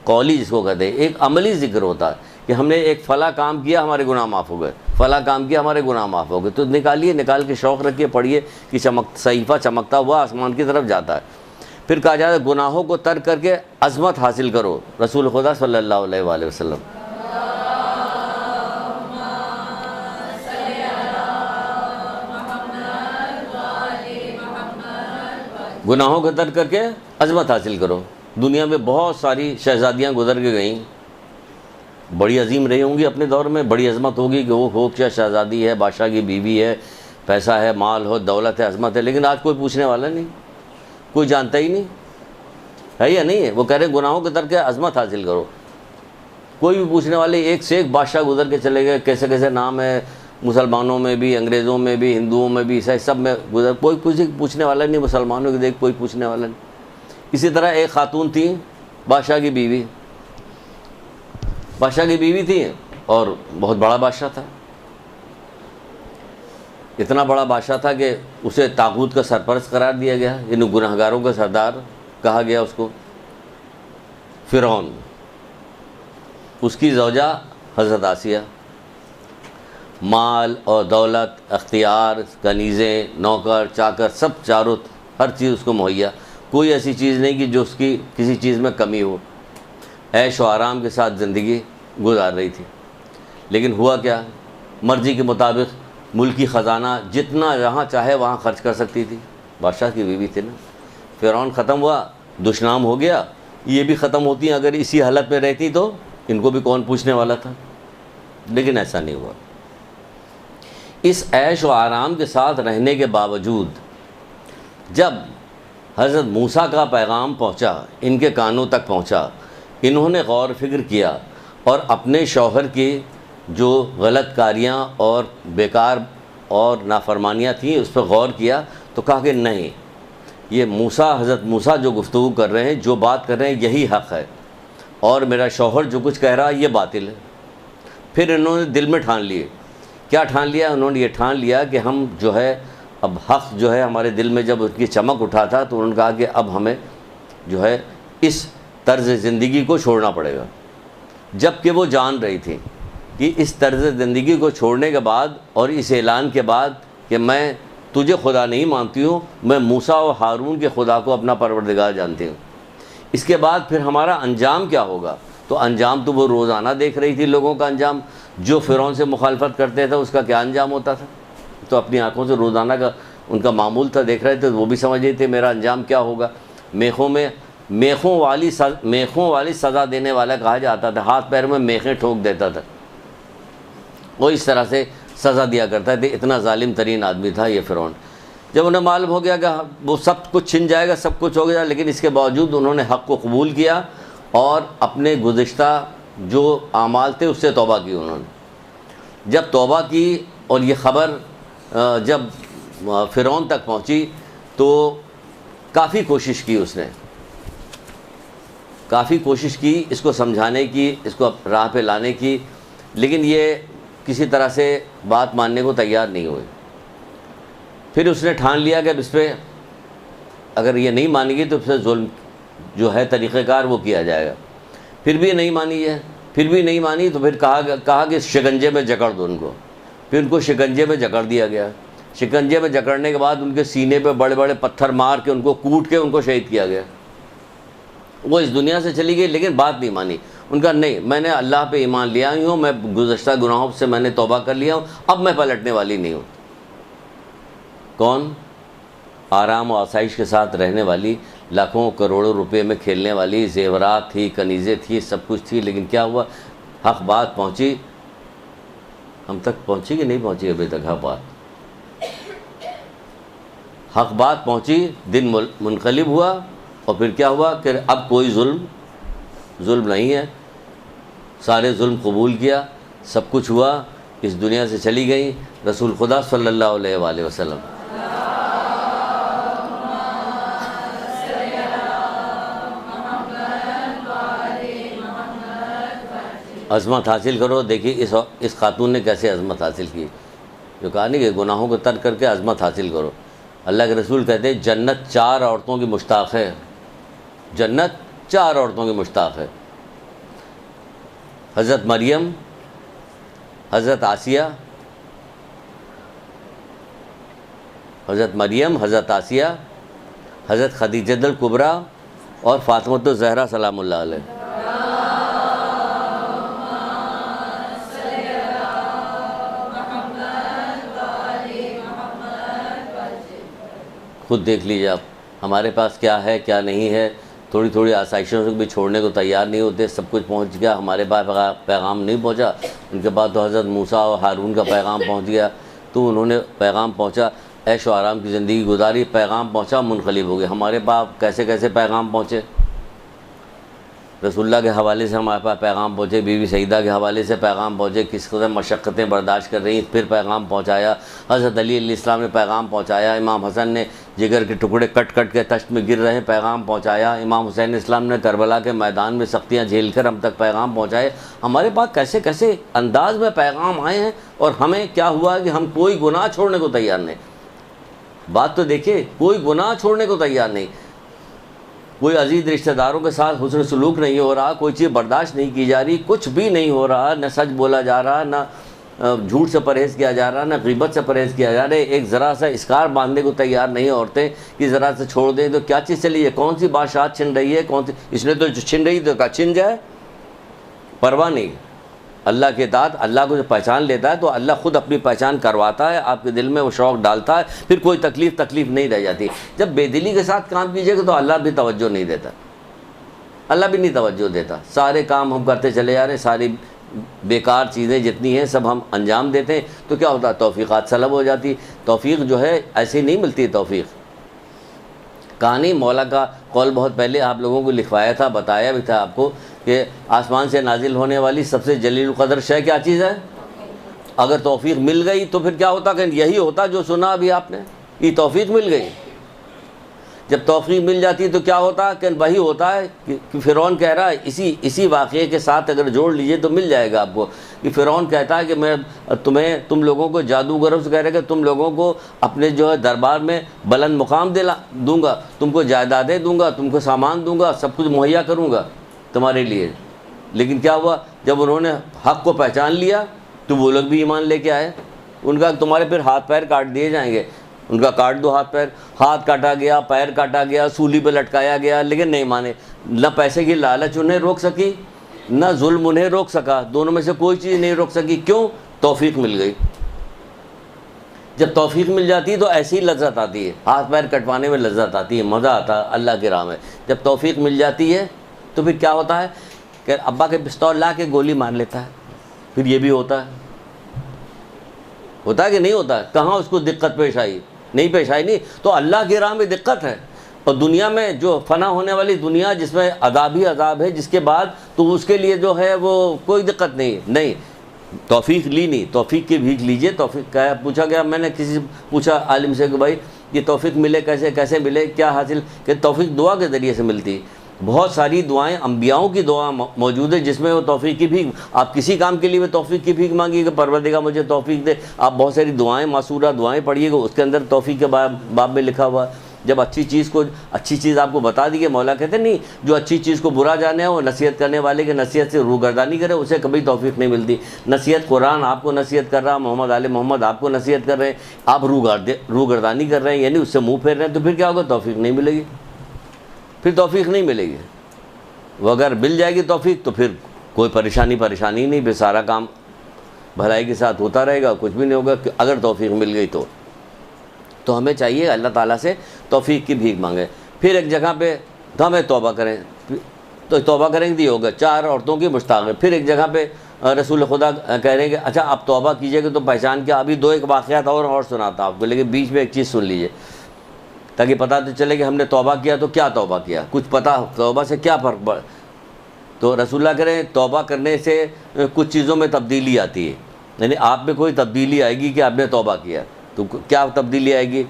قولی جس کو کہتے ہیں، ایک عملی ذکر ہوتا ہے کہ ہم نے ایک فلاں کام کیا، ہمارے گناہ معاف ہو گئے، فلاں کام کیا، ہمارے گناہ معاف ہو گئے، تو نکالیے، نکال کے شوق رکھیے، پڑھیے کہ صحیفہ چمکتا ہوا آسمان کی طرف جاتا ہے۔ پھر کہا جاتا ہے گناہوں کو ترک کر کے عظمت حاصل کرو، رسول خدا صلی اللہ علیہ وآلہ وسلم۔ گناہوں کو ترک کر کے عظمت حاصل کرو۔ دنیا میں بہت ساری شہزادیاں گزر کے گئیں، بڑی عظیم رہی ہوں گی اپنے دور میں، بڑی عظمت ہوگی کہ وہ کیا شہزادی ہے، بادشاہ کی بیوی ہے، پیسہ ہے، مال ہو، دولت ہے، عظمت ہے، لیکن آج کوئی پوچھنے والا نہیں، کوئی جانتا ہی نہیں ہے یا نہیں ہے۔ وہ کہہ رہے ہیں گناہوں کے ترک کے عظمت حاصل کرو، کوئی بھی پوچھنے والے، ایک سے ایک بادشاہ گزر کے چلے گئے، کیسے کیسے نام ہے، مسلمانوں میں بھی، انگریزوں میں بھی، ہندوؤں میں بھی، عیسائی سب میں گزر، کوئی پوچھنے والا نہیں، مسلمانوں کی دیکھ کوئی پوچھنے والا نہیں۔ اسی طرح ایک خاتون تھی، بادشاہ کی بیوی، بادشاہ کی بیوی تھی اور بہت بڑا بادشاہ تھا، اتنا بڑا بادشاہ تھا کہ اسے طاغوت کا سرپرست قرار دیا گیا، یعنی گناہگاروں کا سردار کہا گیا اس کو، فرعون۔ اس کی زوجہ حضرت آسیہ، مال اور دولت، اختیار، کنیزیں، نوکر چاکر، سب چاروں، ہر چیز اس کو مہیا، کوئی ایسی چیز نہیں کہ جو اس کی کسی چیز میں کمی ہو، عیش و آرام کے ساتھ زندگی گزار رہی تھی۔ لیکن ہوا کیا، مرضی کے مطابق ملکی خزانہ جتنا جہاں چاہے وہاں خرچ کر سکتی تھی، بادشاہ کی بیوی تھی نا۔ فرعون ختم ہوا، دشنام ہو گیا، یہ بھی ختم ہوتی ہیں، اگر اسی حالت میں رہتی تو ان کو بھی کون پوچھنے والا تھا، لیکن ایسا نہیں ہوا۔ اس عیش و آرام کے ساتھ رہنے کے باوجود جب حضرت موسیٰ کا پیغام پہنچا، ان کے کانوں تک پہنچا، انہوں نے غور فکر کیا اور اپنے شوہر کی جو غلط کاریاں اور بیکار اور نافرمانیاں تھیں اس پر غور کیا، تو کہا کہ نہیں، یہ حضرت موسیٰ جو گفتگو کر رہے ہیں، جو بات کر رہے ہیں، یہی حق ہے، اور میرا شوہر جو کچھ کہہ رہا ہے یہ باطل ہے۔ پھر انہوں نے دل میں ٹھان لیے، کیا ٹھان لیا؟ انہوں نے یہ ٹھان لیا کہ ہم جو ہے اب حق جو ہے ہمارے دل میں جب اس کی چمک اٹھا تھا تو انہوں نے کہا کہ اب ہمیں جو ہے اس طرز زندگی کو چھوڑنا پڑے گا، جب کہ وہ جان رہی تھی کہ اس طرز زندگی کو چھوڑنے کے بعد اور اس اعلان کے بعد کہ میں تجھے خدا نہیں مانتی ہوں، میں موسیٰ و ہارون کے خدا کو اپنا پروردگار جانتی ہوں، اس کے بعد پھر ہمارا انجام کیا ہوگا؟ تو انجام تو وہ روزانہ دیکھ رہی تھی، لوگوں کا انجام، جو فرعون سے مخالفت کرتے تھے اس کا کیا انجام ہوتا تھا، تو اپنی آنکھوں سے روزانہ کا ان کا معمول تھا، دیکھ رہے تھے، وہ بھی سمجھ رہے تھے میرا انجام کیا ہوگا۔ میخوں والی سزا دینے والا کہا جاتا تھا، ہاتھ پیر میں میخیں ٹھوک دیتا تھا، وہ اس طرح سے سزا دیا کرتا تھا، اتنا ظالم ترین آدمی تھا یہ فرعون۔ جب انہیں معلوم ہو گیا کہ وہ سب کچھ چھن جائے گا، سب کچھ ہو گیا، لیکن اس کے باوجود انہوں نے حق کو قبول کیا اور اپنے گزشتہ جو اعمال تھے اس سے توبہ کی۔ انہوں نے جب توبہ کی اور یہ خبر جب فرعون تک پہنچی تو کافی کوشش کی، اس نے کافی کوشش کی اس کو سمجھانے کی، اس کو راہ پہ لانے کی، لیکن یہ کسی طرح سے بات ماننے کو تیار نہیں ہوئی۔ پھر اس نے ٹھان لیا کہ اب اس پہ اگر یہ نہیں مانے گی تو اس سے ظلم جو ہے طریقہ کار وہ کیا جائے گا۔ پھر بھی یہ نہیں مانی ہے، پھر بھی نہیں مانی تو پھر کہا کہ شکنجے میں جکڑ دو ان کو. پھر ان کو شکنجے میں جکڑ دیا گیا. شکنجے میں جکڑنے کے بعد ان کے سینے پہ بڑے بڑے پتھر مار کے ان کو کوٹ کے ان کو شہید کیا گیا. وہ اس دنیا سے چلی گئی لیکن بات نہیں مانی. ان کا نہیں، میں نے اللہ پہ ایمان لیا ہی ہوں، میں گزشتہ گناہوں سے میں نے توبہ کر لیا ہوں، اب میں پلٹنے والی نہیں ہوں. کون؟ آرام و آسائش کے ساتھ رہنے والی، لاکھوں کروڑوں روپے میں کھیلنے والی، زیورات تھی، کنیزیں تھی، سب کچھ تھی، لیکن کیا ہوا؟ حق بات پہنچی. ہم تک پہنچی کہ نہیں پہنچی ابھی تک حق بات پہنچی، دن منقلب ہوا. اور پھر کیا ہوا کہ اب کوئی ظلم نہیں ہے، سارے ظلم قبول کیا، سب کچھ ہوا، اس دنیا سے چلی گئی. رسول خدا صلی اللہ علیہ وآلہ وسلم عظمت حاصل کرو. دیکھیے اس خاتون نے کیسے عظمت حاصل کی، جو کہا نہیں کہ گناہوں کو ترک کر کے عظمت حاصل کرو. اللہ کے رسول کہتے ہیں جنت 4 عورتوں کی مشتاق ہے. جنت 4 عورتوں کی مشتاق ہے. حضرت مریم، حضرت آسیہ، حضرت آسیہ، حضرت خدیجہ الکبریٰ اور فاطمۃ الزہرا سلام اللہ علیہ. خود دیکھ لیجیے آپ ہمارے پاس کیا ہے کیا نہیں ہے. تھوڑی تھوڑی آسائشوں سے بھی چھوڑنے کو تیار نہیں ہوتے. سب کچھ پہنچ گیا، ہمارے پاس پیغام نہیں پہنچا. ان کے بعد تو حضرت موسیٰ اور ہارون کا پیغام پہنچ گیا، تو انہوں نے پیغام پہنچا، عیش و آرام کی زندگی گزاری، پیغام پہنچا، منقلب ہو گئے. ہمارے پاس کیسے کیسے پیغام پہنچے؟ رسول اللہ کے حوالے سے ہمارے پاس پیغام پہنچے، بی بی سعیدہ کے حوالے سے پیغام پہنچے، کس قدر مشقتیں برداشت کر رہی پھر پیغام پہنچایا. حضرت علی علیہ السلام نے پیغام پہنچایا. امام حسن نے جگر کے ٹکڑے کٹ کٹ کے تشت میں گر رہے ہیں، پیغام پہنچایا. امام حسین اسلام نے کربلا کے میدان میں سختیاں جھیل کر ہم تک پیغام پہنچائے. ہمارے پاس کیسے کیسے انداز میں پیغام آئے ہیں، اور ہمیں کیا ہوا کہ ہم کوئی گناہ چھوڑنے کو تیار نہیں. بات تو دیکھیے، کوئی گناہ چھوڑنے کو تیار نہیں. کوئی عزیز رشتہ داروں کے ساتھ حسن سلوک نہیں ہو رہا، کوئی چیز برداشت نہیں کی جا رہی، کچھ بھی نہیں ہو رہا، نہ سچ بولا جا رہا، نہ جھوٹ سے پرہیز کیا جا رہا، نہ غیبت سے پرہیز کیا جا رہا ہے. ایک ذرا سا اسکار باندھنے کو تیار نہیں عورتیں کہ ذرا سے چھوڑ دیں تو کیا چیز چلی ہے، کون سی بادشاہت چھن رہی ہے، کون سی اس نے تو چھن رہی تو کہا چھن جائے، پرواہ نہیں. اللہ کے اطاعت، اللہ کو جو پہچان لیتا ہے تو اللہ خود اپنی پہچان کرواتا ہے، آپ کے دل میں وہ شوق ڈالتا ہے، پھر کوئی تکلیف نہیں رہ جاتی. جب بے دلی کے ساتھ کام کیجیے گا تو اللہ بھی توجہ نہیں دیتا، اللہ بھی نہیں توجہ دیتا. سارے کام ہم کرتے چلے جا رہے ہیں، ساری بیکار چیزیں جتنی ہیں سب ہم انجام دیتے ہیں، تو کیا ہوتا ہے؟ توفیقات سلب ہو جاتی. توفیق جو ہے ایسی نہیں ملتی. توفیق کہانی مولا کا قول بہت پہلے آپ لوگوں کو لکھوایا تھا، بتایا بھی تھا آپ کو کہ آسمان سے نازل ہونے والی سب سے جلیل القدر شے کیا چیز ہے؟ اگر توفیق مل گئی تو پھر کیا ہوتا کہ یہی ہوتا جو سنا ابھی آپ نے، یہ توفیق مل گئی. جب توفیق مل جاتی ہے تو کیا ہوتا کہ وہی ہوتا ہے کہ فرعون کہہ رہا ہے، اسی واقعے کے ساتھ اگر جوڑ لیجئے تو مل جائے گا آپ کو، کہ فرعون کہتا ہے کہ میں تم لوگوں کو جادوگروں سے کہہ رہا ہے کہ تم لوگوں کو اپنے جو ہے دربار میں بلند مقام دوں گا، تم کو جائیدادیں دوں گا، تم کو سامان دوں گا، سب کچھ مہیا کروں گا تمہارے لیے. لیکن کیا ہوا؟ جب انہوں نے حق کو پہچان لیا تو وہ لوگ بھی ایمان لے کے آئے. ان کا تمہارے پھر ہاتھ پیر کاٹ دیے جائیں گے. ان کا کاٹ دو ہاتھ پیر، ہاتھ کاٹا گیا، پیر کاٹا گیا، سولی پہ لٹکایا گیا، لیکن نہیں مانے. نہ پیسے کی لالچ انہیں روک سکی، نہ ظلم انہیں روک سکا. دونوں میں سے کوئی چیز نہیں روک سکی. کیوں؟ توفیق مل گئی. جب توفیق مل جاتی ہے تو ایسی لذت آتی ہے، ہاتھ پیر کٹوانے میں لذت آتی ہے، مزہ آتا ہے اللہ کی راہ میں. جب توفیق مل جاتی ہے تو پھر کیا ہوتا ہے کہ ابا کے پستول لا کے گولی مار لیتا ہے. پھر یہ بھی ہوتا ہے کہ نہیں ہوتا ہے؟ کہاں اس کو دقت پیش آئی؟ نہیں پیش آئی. نہیں تو اللہ کی راہ میں دقت ہے. اور دنیا میں جو فنا ہونے والی دنیا جس میں عذاب ہی عذاب ہے، جس کے بعد تو اس کے لیے جو ہے وہ کوئی دقت نہیں. توفیق لی نہیں، توفیق کی بھیک لیجئے. توفیق کا پوچھا گیا، میں نے کسی سے پوچھا عالم سے کہ بھائی یہ توفیق ملے کیسے ملے، کیا حاصل؟ کہ توفیق دعا کے ذریعے سے ملتی. بہت ساری دعائیں انبیاؤں کی دعا موجود ہے جس میں وہ توفیق کی بھیک، آپ کسی کام کے لیے وہ توفیق کی بھیک مانگیے کہ پروردگار مجھے توفیق دے. آپ بہت ساری دعائیں، معصورہ دعائیں پڑھیے گا، اس کے اندر توفیق کے باب میں لکھا ہوا ہے. جب اچھی چیز آپ کو بتا دی کہ مولا کہتے ہیں نہیں جو اچھی چیز کو برا جانے وہ نصیحت کرنے والے کی نصیحت سے روگردانی کرے اسے کبھی توفیق نہیں ملتی. نصیحت قرآن آپ کو نصیحت کر رہا, محمد آل محمد آپ کو نصیحت کر رہے ہیں, آپ روگردانی کر رہے ہیں یعنی اس سے منہ پھیر رہے ہیں, تو پھر کیا ہوگا؟ توفیق نہیں ملے گی, پھر توفیق نہیں ملے گی. وہ اگر مل جائے گی توفیق تو پھر کوئی پریشانی نہیں, پھر سارا کام بھلائی کے ساتھ ہوتا رہے گا, کچھ بھی نہیں ہوگا. اگر توفیق مل گئی تو ہمیں چاہیے اللہ تعالیٰ سے توفیق کی بھیک مانگیں. پھر ایک جگہ پہ تو ہمیں توبہ کریں, تو توبہ کریں گے یہ ہوگا 4 عورتوں کی مشتاق ہے. پھر ایک جگہ پہ رسول خدا کہہ رہے ہیں کہ اچھا آپ توبہ کیجئے گا تو پہچان کیا. ابھی 2 ایک واقعات اور سناتا آپ کو, لیکن بیچ میں ایک چیز سن لیجئے تاکہ پتہ تو چلے کہ ہم نے توبہ کیا تو کیا توبہ کیا, کچھ پتہ توبہ سے کیا فرق پڑ. تو رسول اللہ کہہ رہے ہیں توبہ کرنے سے کچھ چیزوں میں تبدیلی آتی ہے, یعنی آپ میں کوئی تبدیلی آئے گی کہ آپ نے توبہ کیا. تو کیا تبدیلی آئے گی؟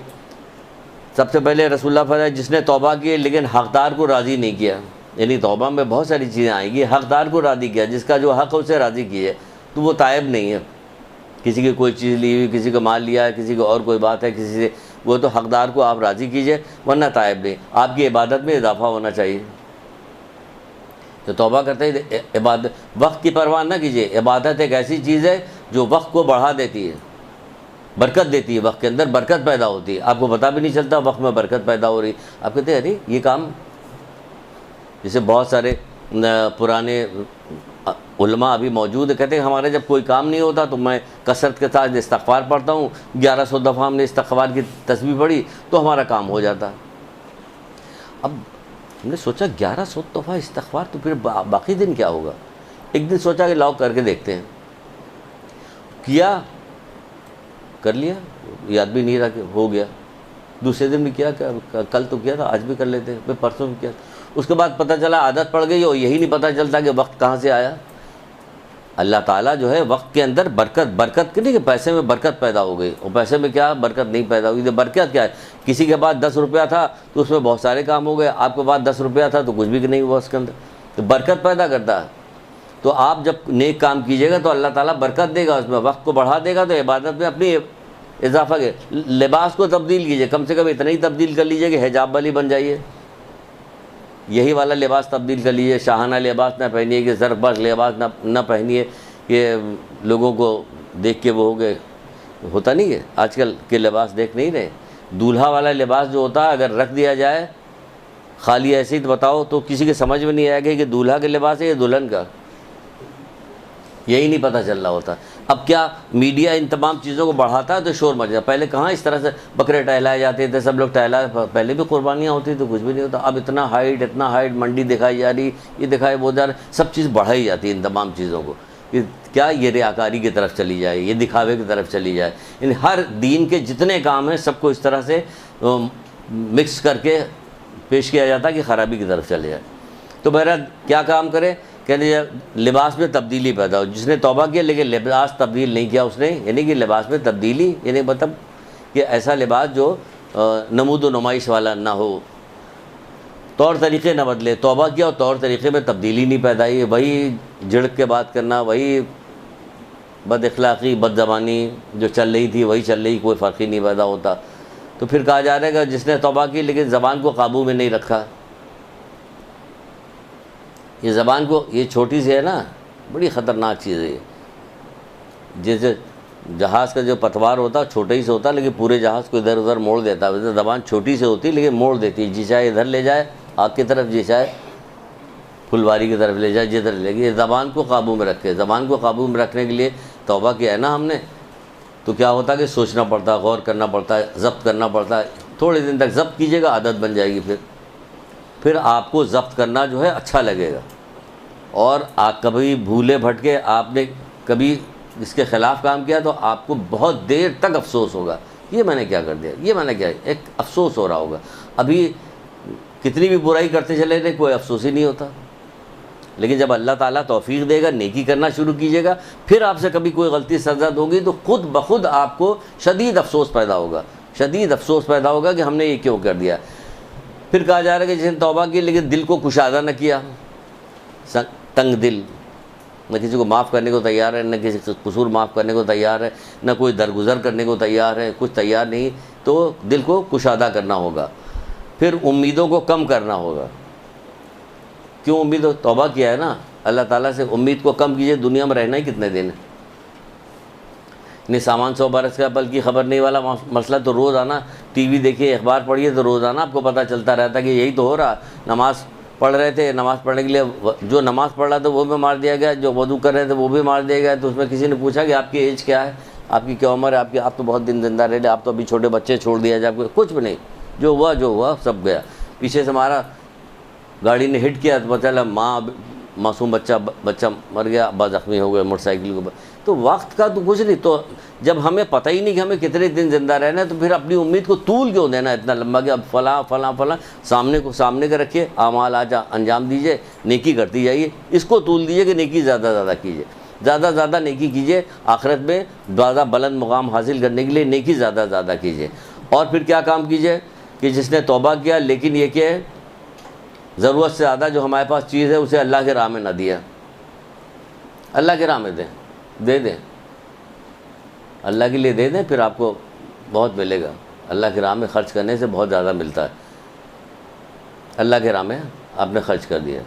سب سے پہلے رسول اللہ فرمایا جس نے توبہ کی لیکن حقدار کو راضی نہیں کیا, یعنی توبہ میں بہت ساری چیزیں آئیں گی. حقدار کو راضی کیا, جس کا جو حق ہے اسے راضی کیے, تو وہ تائب نہیں ہے. کسی کی کوئی چیز لی ہوئی, کسی کو مال لیا ہے, کسی کو اور کوئی بات ہے کسی سے, وہ تو حقدار کو آپ راضی کیجئے ورنہ تائب نہیں. آپ کی عبادت میں اضافہ ہونا چاہیے. تو توبہ کرتے ہیں عبادت وقت کی پرواہ نہ کیجیے. عبادت ایک ایسی چیز ہے جو وقت کو بڑھا دیتی ہے, برکت دیتی ہے, وقت کے اندر برکت پیدا ہوتی ہے. آپ کو پتہ بھی نہیں چلتا وقت میں برکت پیدا ہو رہی. آپ کہتے ہیں ارے یہ کام, جیسے بہت سارے پرانے علماء ابھی موجود ہیں, کہتے ہیں ہمارے جب کوئی کام نہیں ہوتا تو میں کثرت کے ساتھ استغفار پڑھتا ہوں. 1100 دفعہ ہم نے استغفار کی تسبیح پڑھی تو ہمارا کام ہو جاتا. اب ہم نے سوچا 1100 دفعہ استغفار تو پھر باقی دن کیا ہوگا. ایک دن سوچا کہ لاؤ کر کے دیکھتے ہیں. کیا, کر لیا, یاد بھی نہیں رہا کہ ہو گیا. دوسرے دن بھی کیا, کل تو کیا تھا آج بھی کر لیتے ہیں, پھر پرسوں بھی کیا. اس کے بعد پتہ چلا عادت پڑ گئی اور یہی نہیں پتہ چلتا کہ وقت کہاں سے آیا. اللہ تعالیٰ جو ہے وقت کے اندر برکت نہیں کہ پیسے میں برکت پیدا ہو گئی, اور پیسے میں کیا برکت نہیں پیدا ہوئی. برکت کیا ہے, کسی کے پاس 10 روپیہ تھا تو اس میں بہت سارے کام ہو گئے, آپ کے پاس 10 روپیہ تھا تو کچھ بھی نہیں ہوا اس کے اندر. تو برکت پیدا کرتا ہے. تو آپ جب نیک کام کیجیے گا تو اللہ تعالیٰ برکت دے گا اس میں, وقت کو بڑھا دے گا. تو عبادت میں اپنی اضافہ کے لباس کو تبدیل کیجیے, کم سے کم اتنا ہی تبدیل کر لیجیے کہ حجاب والی بن جائیے. یہی والا لباس تبدیل کر لیجیے, شاہانہ لباس نہ پہنیے, کہ زرق باز لباس نہ پہنیے کہ لوگوں کو دیکھ کے وہ ہو گئے. ہوتا نہیں ہے آج کل کے لباس دیکھ نہیں رہے. دولہا والا لباس جو ہوتا ہے اگر رکھ دیا جائے خالی ایسے ہی تو بتاؤ تو کسی کے سمجھ میں نہیں آئے گا کہ دولہا کے لباس ہے یا دلہن کا, یہی نہیں پتہ چل رہا ہوتا. اب کیا میڈیا ان تمام چیزوں کو بڑھاتا ہے تو شور مچ جاتا. پہلے کہاں اس طرح سے بکرے ٹہلائے جاتے تھے, سب لوگ پہلے بھی قربانیاں ہوتی تو کچھ بھی نہیں ہوتا. اب اتنا ہائٹ منڈی دکھائی جا رہی, یہ دکھائے وہ جا رہا, سب چیز بڑھائی جاتی ہے ان تمام چیزوں کو. کیا یہ ریاکاری کی طرف چلی جائے, یہ دکھاوے کی طرف چلی جائے. یعنی ہر دین کے جتنے کام ہیں سب کو اس طرح سے مکس کر کے پیش کیا جاتا ہے کہ خرابی کی طرف چلے جائے. تو بہرحال کیا کام کرے, کہتے ہیں لباس میں تبدیلی پیدا ہو. جس نے توبہ کیا لیکن لباس تبدیل نہیں کیا اس نے, یعنی کہ لباس میں تبدیلی, یعنی مطلب کہ ایسا لباس جو نمود و نمائش والا نہ ہو, طور طریقے نہ بدلے. توبہ کیا اور طور طریقے میں تبدیلی نہیں پیدا ہوئی, وہی جھڑک کے بات کرنا, وہی بد اخلاقی بد زبانی جو چل رہی تھی وہی چل رہی, کوئی فرق ہی نہیں پیدا ہوتا. تو پھر کہا جا رہا ہے کہ جس نے توبہ کی لیکن زبان کو قابو میں نہیں رکھا. یہ زبان کو, یہ چھوٹی سی ہے نا, بڑی خطرناک چیز ہے. جیسے جہاز کا جو پتوار ہوتا ہے چھوٹا ہی سے ہوتا ہے لیکن پورے جہاز کو ادھر ادھر موڑ دیتا ہے. ویسے زبان چھوٹی سے ہوتی ہے لیکن موڑ دیتی ہے, جی چاہے ادھر لے جائے آگ کی طرف, جی چاہے پھلواری کی طرف لے جائے, جدھر لے گی. زبان کو قابو میں رکھے. زبان کو قابو میں رکھنے کے لیے توبہ کیا ہے نا ہم نے, تو کیا ہوتا ہے کہ سوچنا پڑتا ہے, غور کرنا پڑتا ہے, ضبط کرنا پڑتا ہے. تھوڑے دن تک ضبط کیجیے گا, عادت بن جائے گی. پھر آپ کو ضبط کرنا جو ہے اچھا لگے گا. اور آپ کبھی بھولے بھٹکے آپ نے کبھی اس کے خلاف کام کیا تو آپ کو بہت دیر تک افسوس ہوگا, یہ میں نے کیا کر دیا, یہ میں نے کیا, ایک افسوس ہو رہا ہوگا. ابھی کتنی بھی برائی کرتے چلے تھے کوئی افسوس ہی نہیں ہوتا. لیکن جب اللہ تعالیٰ توفیق دے گا, نیکی کرنا شروع کیجیے گا, پھر آپ سے کبھی کوئی غلطی سرزد ہوگی تو خود بخود آپ کو شدید افسوس پیدا ہوگا, شدید افسوس پیدا ہوگا کہ ہم نے یہ کیوں کر دیا. پھر کہا جا رہا ہے کہ جس نے توبہ کی لیکن دل کو کشادہ نہ کیا, تنگ دل, نہ کسی کو معاف کرنے کو تیار ہے, نہ کسی قصور معاف کرنے کو تیار ہے, نہ کوئی درگزر کرنے کو تیار ہے, کچھ تیار نہیں, تو دل کو کشادہ کرنا ہوگا. پھر امیدوں کو کم کرنا ہوگا. کیوں امید؟ توبہ کیا ہے نا اللہ تعالیٰ سے, امید کو کم کیجئے. دنیا میں رہنا ہی کتنے دن ہے؟ نہیں سامان 100 برس کا پل کی خبر نہیں والا مسئلہ تو روزانہ ٹی وی دیکھیے, اخبار پڑھیے تو روزانہ آپ کو پتہ چلتا رہتا کہ یہی تو ہو رہا. نماز پڑھ رہے تھے, نماز پڑھنے کے لیے جو نماز پڑھ رہا تھا وہ بھی مار دیا گیا, جو وضو کر رہے تھے وہ بھی مار دیا گیا. تو اس میں کسی نے پوچھا کہ آپ کی ایج کیا ہے, آپ کی کیا عمر ہے, آپ تو بہت دن زندہ رہے, آپ تو ابھی چھوٹے بچے چھوڑ دیا جائے, آپ کو کچھ بھی نہیں. جو ہوا سب گیا. پیچھے سے ہمارا گاڑی نے ہٹ کیا تو پتہ چلا معصوم بچہ مر گیا, ابا زخمی ہو گئے موٹر سائیکل کے اوپر. تو وقت کا تو کچھ نہیں. تو جب ہمیں پتہ ہی نہیں کہ ہمیں کتنے دن زندہ رہنا ہے تو پھر اپنی امید کو طول کیوں دینا اتنا لمبا کہ اب فلاں فلاں فلاں سامنے کا رکھیے, اعمال آج انجام دیجئے, نیکی کرتی جائیے. اس کو طول دیجئے کہ نیکی زیادہ کیجئے, زیادہ نیکی کیجئے. آخرت میں زیادہ بلند مقام حاصل کرنے کے لیے نیکی زیادہ کیجئے. اور پھر کیا کام کیجئے کہ جس نے توبہ کیا لیکن یہ کہ ضرورت سے زیادہ جو ہمارے پاس چیز ہے اسے اللہ کے راہ میں نہ دیا. اللہ کے راہ میں دے دیں, اللہ کے لیے دے دیں, پھر آپ کو بہت ملے گا. اللہ کے راہ میں خرچ کرنے سے بہت زیادہ ملتا ہے. اللہ کے راہ میں آپ نے خرچ کر دیا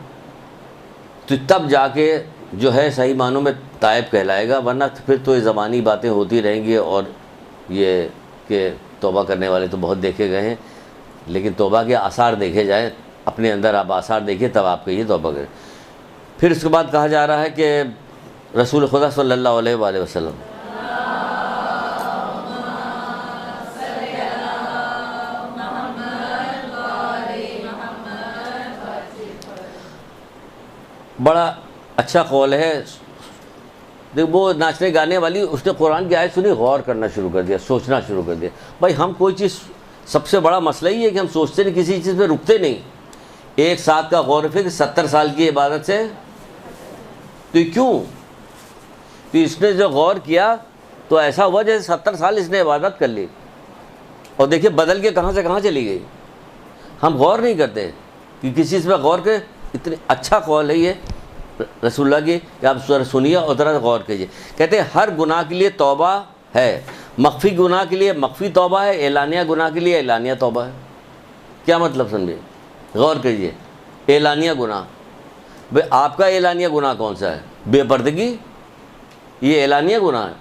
تو تب جا کے جو ہے صحیح معنوں میں تائب کہلائے گا, ورنہ پھر تو یہ زبانی باتیں ہوتی رہیں گی. اور یہ کہ توبہ کرنے والے تو بہت دیکھے گئے ہیں, لیکن توبہ کے آثار دیکھے جائیں, اپنے اندر آپ آثار دیکھیں تب آپ کہیے توبہ کریں. پھر اس کے بعد کہا جا رہا ہے کہ رسول خدا صلی اللہ علیہ وآلہ وسلم بڑا اچھا قول ہے. دیکھ وہ ناچنے گانے والی اس نے قرآن کی آیت سنی, غور کرنا شروع کر دیا, سوچنا شروع کر دیا. بھائی ہم کوئی چیز, سب سے بڑا مسئلہ ہی ہے کہ ہم سوچتے نہیں, کسی چیز پہ رکتے نہیں. ایک ساتھ کا غور و فکر 70 سال کی عبادت سے تو کیوں؟ تو اس نے جو غور کیا تو ایسا ہوا جیسے 70 سال اس نے عبادت کر لی, اور دیکھیے بدل کے کہاں سے کہاں چلی گئی. ہم غور نہیں کرتے کہ کسی چیز پہ غور کریں. اتنی اچھا قول ہے یہ رسول اللہ کی کہ آپ سنیے اور ذرا غور کیجیے. کہتے ہیں ہر گناہ کے لیے توبہ ہے, مخفی گناہ کے لیے مخفی توبہ ہے, اعلانیہ گناہ کے لیے اعلانیہ توبہ ہے. کیا مطلب سمجھے؟ غور کیجیے. اعلانیہ گناہ, بھئی آپ کا اعلانیہ گناہ کون سا ہے؟ بے پردگی, یہ اعلانیہ گناہ ہے.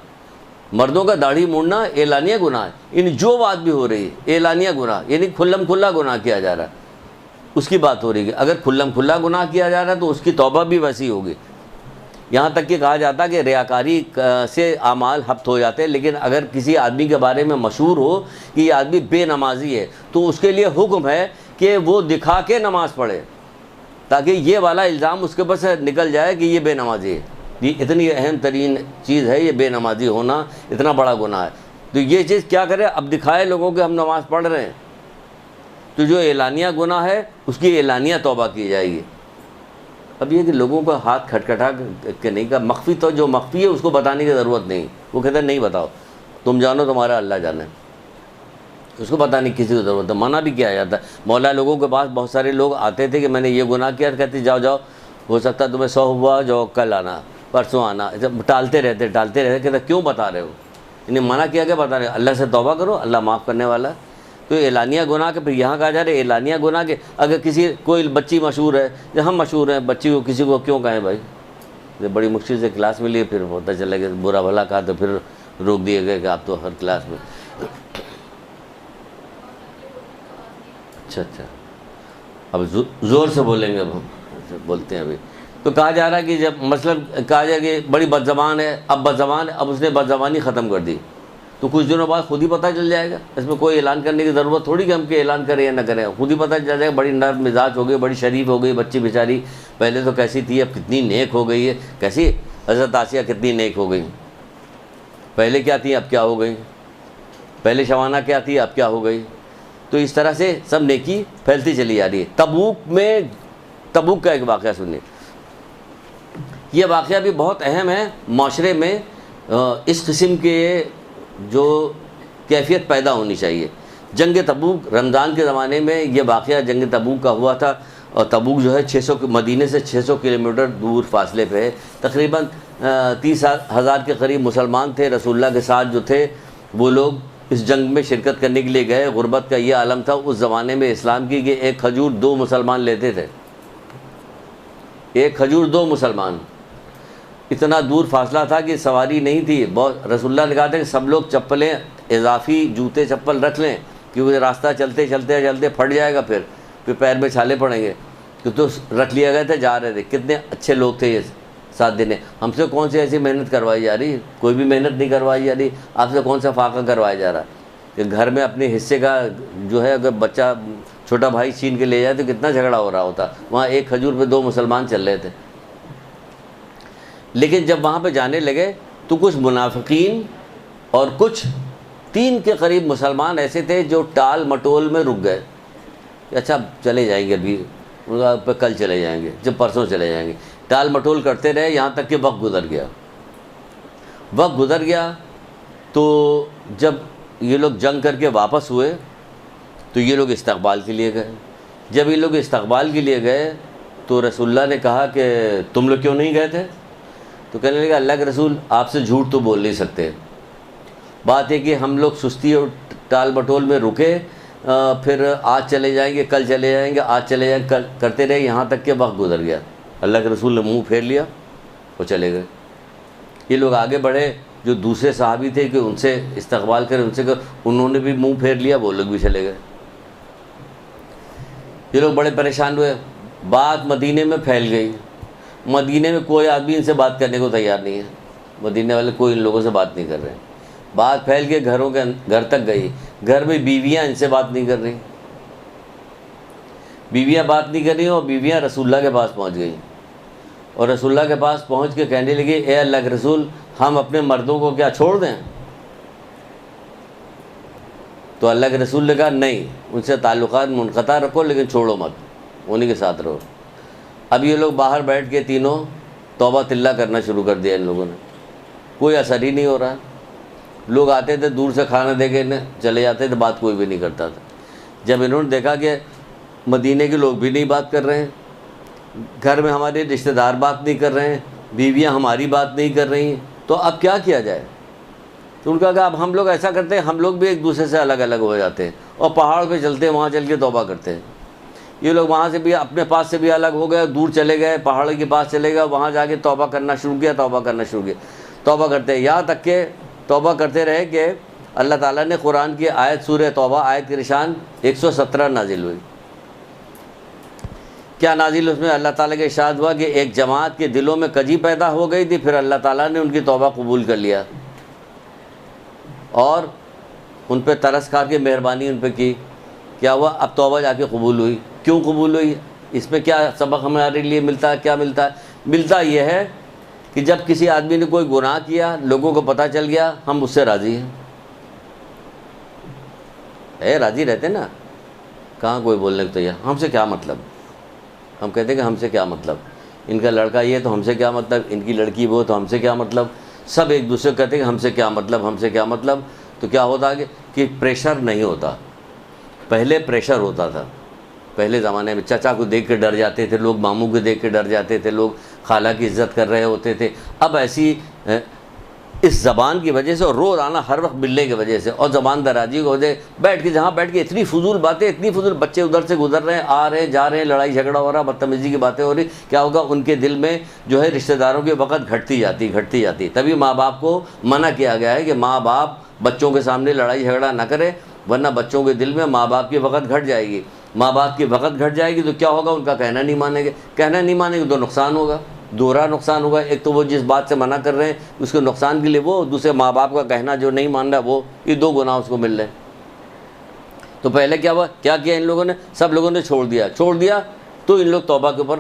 مردوں کا داڑھی مونڈنا اعلانیہ گناہ ہے. یعنی جو بات بھی ہو رہی ہے اعلانیہ گناہ, یعنی کھلم کھلا گناہ کیا جا رہا ہے, اس کی بات ہو رہی ہے. اگر کھلم کھلا گناہ کیا جا رہا ہے تو اس کی توبہ بھی ویسی ہوگی. یہاں تک کہ کہا جاتا ہے کہ ریاکاری سے اعمال ہفت ہو جاتے ہیں, لیکن اگر کسی آدمی کے بارے میں مشہور ہو کہ یہ آدمی بے نمازی ہے تو اس کے لیے حکم ہے کہ وہ دکھا کے نماز پڑھے, تاکہ یہ والا الزام اس کے اوپر سے نکل جائے کہ یہ بے نمازی ہے. یہ اتنی اہم ترین چیز ہے, یہ بے نمازی ہونا اتنا بڑا گناہ ہے. تو یہ چیز کیا کرے, اب دکھائے لوگوں کہ ہم نماز پڑھ رہے ہیں. تو جو اعلانیہ گناہ ہے اس کی اعلانیہ توبہ کی جائے گی. اب یہ کہ لوگوں کا ہاتھ کھٹکھٹا کہ نہیں کا مخفی, تو جو مخفی ہے اس کو بتانے کی ضرورت نہیں. وہ کہتے ہیں نہیں بتاؤ, تم جانو تمہارا اللہ جانے, اس کو بتانے کی کسی کو ضرورت ہے. منع بھی کیا جاتا ہے. مولا لوگوں کے پاس بہت سارے لوگ آتے تھے کہ میں نے یہ گناہ کیا, کہتے جاؤ ہو سکتا ہے تمہیں 100 ہوا, جاؤ کل آنا, پرسوں آنا. ٹالتے رہتے کہتے کیوں بتا رہے ہو, انہیں منع کیا کہ بتا رہے اللہ سے توبہ کرو, اللہ معاف کرنے والا. تو اعلانیہ گناہ کے پھر یہاں کہا جا رہا ہے اعلانیہ گناہ کے اگر کوئی بچی مشہور ہے, جب ہم مشہور ہیں, بچی کو کسی کو کیوں کہیں بھائی, بڑی مشکل سے کلاس میں لیے, پھر ہوتا چلا کہ برا بھلا کہا تو پھر روک دیے گئے کہ آپ تو ہر کلاس میں. اچھا اب زور سے بولیں گے, اب ہم بولتے ہیں ابھی. تو کہا جا رہا ہے کہ جب مثلا کہا جائے کہ بڑی بدزبان ہے, اب اس نے بدزبانی ختم کر دی تو کچھ دنوں بعد خود ہی پتہ چل جائے گا. اس میں کوئی اعلان کرنے کی ضرورت تھوڑی کہ ہم کہ اعلان کریں یا نہ کریں, خود ہی پتہ چل جائے گا. بڑی نرم مزاج ہو گئی, بڑی شریف ہو گئی بچی بیچاری, پہلے تو کیسی تھی اب کتنی نیک ہو گئی ہے. کیسی حضرت آسیہ کتنی نیک ہو گئی, پہلے کیا تھی اب کیا ہو گئی, پہلے شوانہ کیا تھی اب کیا ہو گئی. تو اس طرح سے سب نیکی پھیلتی چلی جا رہی ہے. تبوک کا ایک واقعہ سنیے. یہ واقعہ بھی بہت اہم ہے معاشرے میں. اس قسم کے جو کیفیت پیدا ہونی چاہیے. جنگ تبوک رمضان کے زمانے میں یہ واقعہ جنگ تبوک کا ہوا تھا, اور تبوک جو ہے 600 مدینے سے 600 کلومیٹر دور فاصلے پہ ہے. تقریباً 30,000 کے قریب مسلمان تھے رسول اللہ کے ساتھ جو تھے وہ لوگ, اس جنگ میں شرکت کرنے کے لیے گئے. غربت کا یہ عالم تھا اس زمانے میں اسلام کی کہ ایک کھجور 2 مسلمان لیتے تھے. ایک کھجور 2 مسلمان. اتنا دور فاصلہ تھا کہ سواری نہیں تھی. بہت رسول اللہ نے کہا تھا کہ سب لوگ چپلیں اضافی جوتے چپل رکھ لیں کیونکہ راستہ چلتے چلتے چلتے پھٹ جائے گا, پھر پیر میں چھالے پڑیں گے. تو رکھ لیا گئے تھے, جا رہے تھے. کتنے اچھے لوگ تھے یہ 7 دن. ہم سے کون سی ایسی محنت کروائی جا رہی؟ کوئی بھی محنت نہیں کروائی جا رہی. آپ سے کون سا فاقہ کروایا جا رہا کہ گھر میں اپنے حصے کا جو ہے اگر بچہ چھوٹا بھائی چھین کے لے جائے تو کتنا جھگڑا ہو رہا ہوتا. وہاں ایک کھجور پہ 2 مسلمان چل رہے تھے. لیکن جب وہاں پہ جانے لگے تو کچھ منافقین اور کچھ 3 کے قریب مسلمان ایسے تھے جو ٹال مٹول میں رک گئے کہ اچھا چلے جائیں گے, ابھی پہ کل چلے جائیں گے, جب پرسوں چلے جائیں گے. ٹال مٹول کرتے رہے یہاں تک کہ وقت گزر گیا. وقت گزر گیا تو جب یہ لوگ جنگ کر کے واپس ہوئے تو یہ لوگ استقبال کے لیے گئے. جب یہ لوگ استقبال کے لیے گئے تو رسول اللہ نے کہا کہ تم لوگ کیوں نہیں گئے تھے؟ تو کہنے لگا اللہ کے رسول آپ سے جھوٹ تو بول نہیں سکتے. بات ہے کہ ہم لوگ سستی اور ٹال مٹول میں رکے, پھر آج چلے جائیں گے, کل چلے جائیں گے, آج چلے جائیں گے, کرتے رہے یہاں تک کہ وقت گزر گیا. اللہ کے رسول نے منہ پھیر لیا, وہ چلے گئے. یہ لوگ آگے بڑھے جو دوسرے صحابی تھے کہ ان سے استقبال کرے, ان سے انہوں نے بھی منہ پھیر لیا, وہ لوگ بھی چلے گئے. یہ لوگ بڑے پریشان ہوئے. بات مدینے میں پھیل گئی. مدینے میں کوئی آدمی ان سے بات کرنے کو تیار نہیں ہے. مدینے والے کوئی ان لوگوں سے بات نہیں کر رہے. بات پھیل کے گھر تک گئی. گھر میں بیویاں ان سے بات نہیں کر رہی. بیویاں بات نہیں کر رہی اور بیویاں رسول اللہ کے پاس پہنچ گئیں. اور رسول اللہ کے پاس پہنچ کے کہنے لگی اے اللہ کے رسول ہم اپنے مردوں کو کیا چھوڑ دیں؟ تو اللہ کے رسول نے کہا نہیں, ان سے تعلقات منقطع رکھو لیکن چھوڑو مت, انہیں کے ساتھ رہو. اب یہ لوگ باہر بیٹھ کے تینوں توبہ تلہ کرنا شروع کر دیا ان لوگوں نے. کوئی اثر ہی نہیں ہو رہا. لوگ آتے تھے دور سے کھانا دے کے چلے جاتے تھے, بات کوئی بھی نہیں کرتا تھا. جب انہوں نے دیکھا کہ مدینے کے لوگ بھی نہیں بات کر رہے ہیں, گھر میں ہمارے رشتہ دار بات نہیں کر رہے ہیں, بیویاں ہماری بات نہیں کر رہی ہیں, تو اب کیا کیا جائے؟ تو ان کا کہا اب ہم لوگ ایسا کرتے ہیں, ہم لوگ بھی ایک دوسرے سے الگ الگ ہو جاتے ہیں اور پہاڑ پہ چلتے ہیں, وہاں چل کے توبہ کرتے ہیں. یہ لوگ وہاں سے بھی اپنے پاس سے بھی الگ ہو گئے, دور چلے گئے, پہاڑوں کے پاس چلے گئے, وہاں جا کے توبہ کرنا شروع کیا. توبہ کرتے ہیں یہاں تک کہ توبہ کرتے رہے کہ اللہ تعالیٰ نے قرآن کی آیت سورہ توبہ آیت کی نشان 117 نازل ہوئی. کیا نازل؟ اس میں اللہ تعالیٰ کا ارشاد ہوا کہ ایک جماعت کے دلوں میں کجی پیدا ہو گئی تھی, پھر اللہ تعالیٰ نے ان کی توبہ قبول کر لیا اور ان پہ ترس کھا کے مہربانی ان پہ کی. کیا ہوا؟ اب توبہ جا کے قبول ہوئی. کیوں قبول ہوئی؟ اس میں کیا سبق ہمارے لیے ملتا ہے؟ کیا ملتا ہے؟ ملتا یہ ہے کہ جب کسی آدمی نے کوئی گناہ کیا, لوگوں کو پتہ چل گیا, ہم اس سے راضی ہیں. راضی رہتے نا, کہاں کوئی بولنے کو تیار. ہم سے کیا مطلب؟ ہم کہتے ہیں کہ ہم سے کیا مطلب, ان کا لڑکا یہ تو ہم سے کیا مطلب, ان کی لڑکی وہ تو ہم سے کیا مطلب. سب ایک دوسرے کو کہتے ہیں کہ ہم سے کیا مطلب, ہم سے کیا مطلب. تو کیا ہوتا کہ پریشر نہیں ہوتا. پہلے پریشر ہوتا تھا. پہلے زمانے میں چچا کو دیکھ کے ڈر جاتے تھے لوگ, ماموں کو دیکھ کے ڈر جاتے تھے لوگ, خالہ کی عزت کر رہے ہوتے تھے. اب ایسی اس زبان کی وجہ سے اور روز آنا ہر وقت ملنے کی وجہ سے اور زبان درازی کی وجہ سے بیٹھ کے جہاں بیٹھ کے اتنی فضول باتیں, اتنی فضول, بچے ادھر سے گزر رہے ہیں, آ رہے ہیں, جا رہے ہیں, لڑائی جھگڑا ہو رہا, بدتمیزی کی باتیں ہو رہی. کیا ہوگا؟ ان کے دل میں جو ہے رشتہ داروں کے وقت گھٹتی جاتی. تبھی ماں باپ کو منع کیا گیا ہے کہ ماں باپ بچوں کے سامنے لڑائی جھگڑا نہ کرے, ورنہ بچوں کے دل میں ماں باپ کی وقت گھٹ جائے گی. ماں باپ کی وقت گھٹ جائے گی تو کیا ہوگا؟ ان کا کہنا نہیں مانیں گے تو نقصان ہوگا, دوہرا نقصان ہوگا. ایک تو وہ جس بات سے منع کر رہے ہیں اس کے نقصان کے لیے وہ, دوسرے ماں باپ کا کہنا جو نہیں مان رہا وہ, یہ 2 گناہ اس کو مل رہے ہیں. تو پہلے کیا ہوا؟ کیا کیا ان لوگوں نے؟ سب لوگوں نے چھوڑ دیا تو ان لوگ توبہ کے اوپر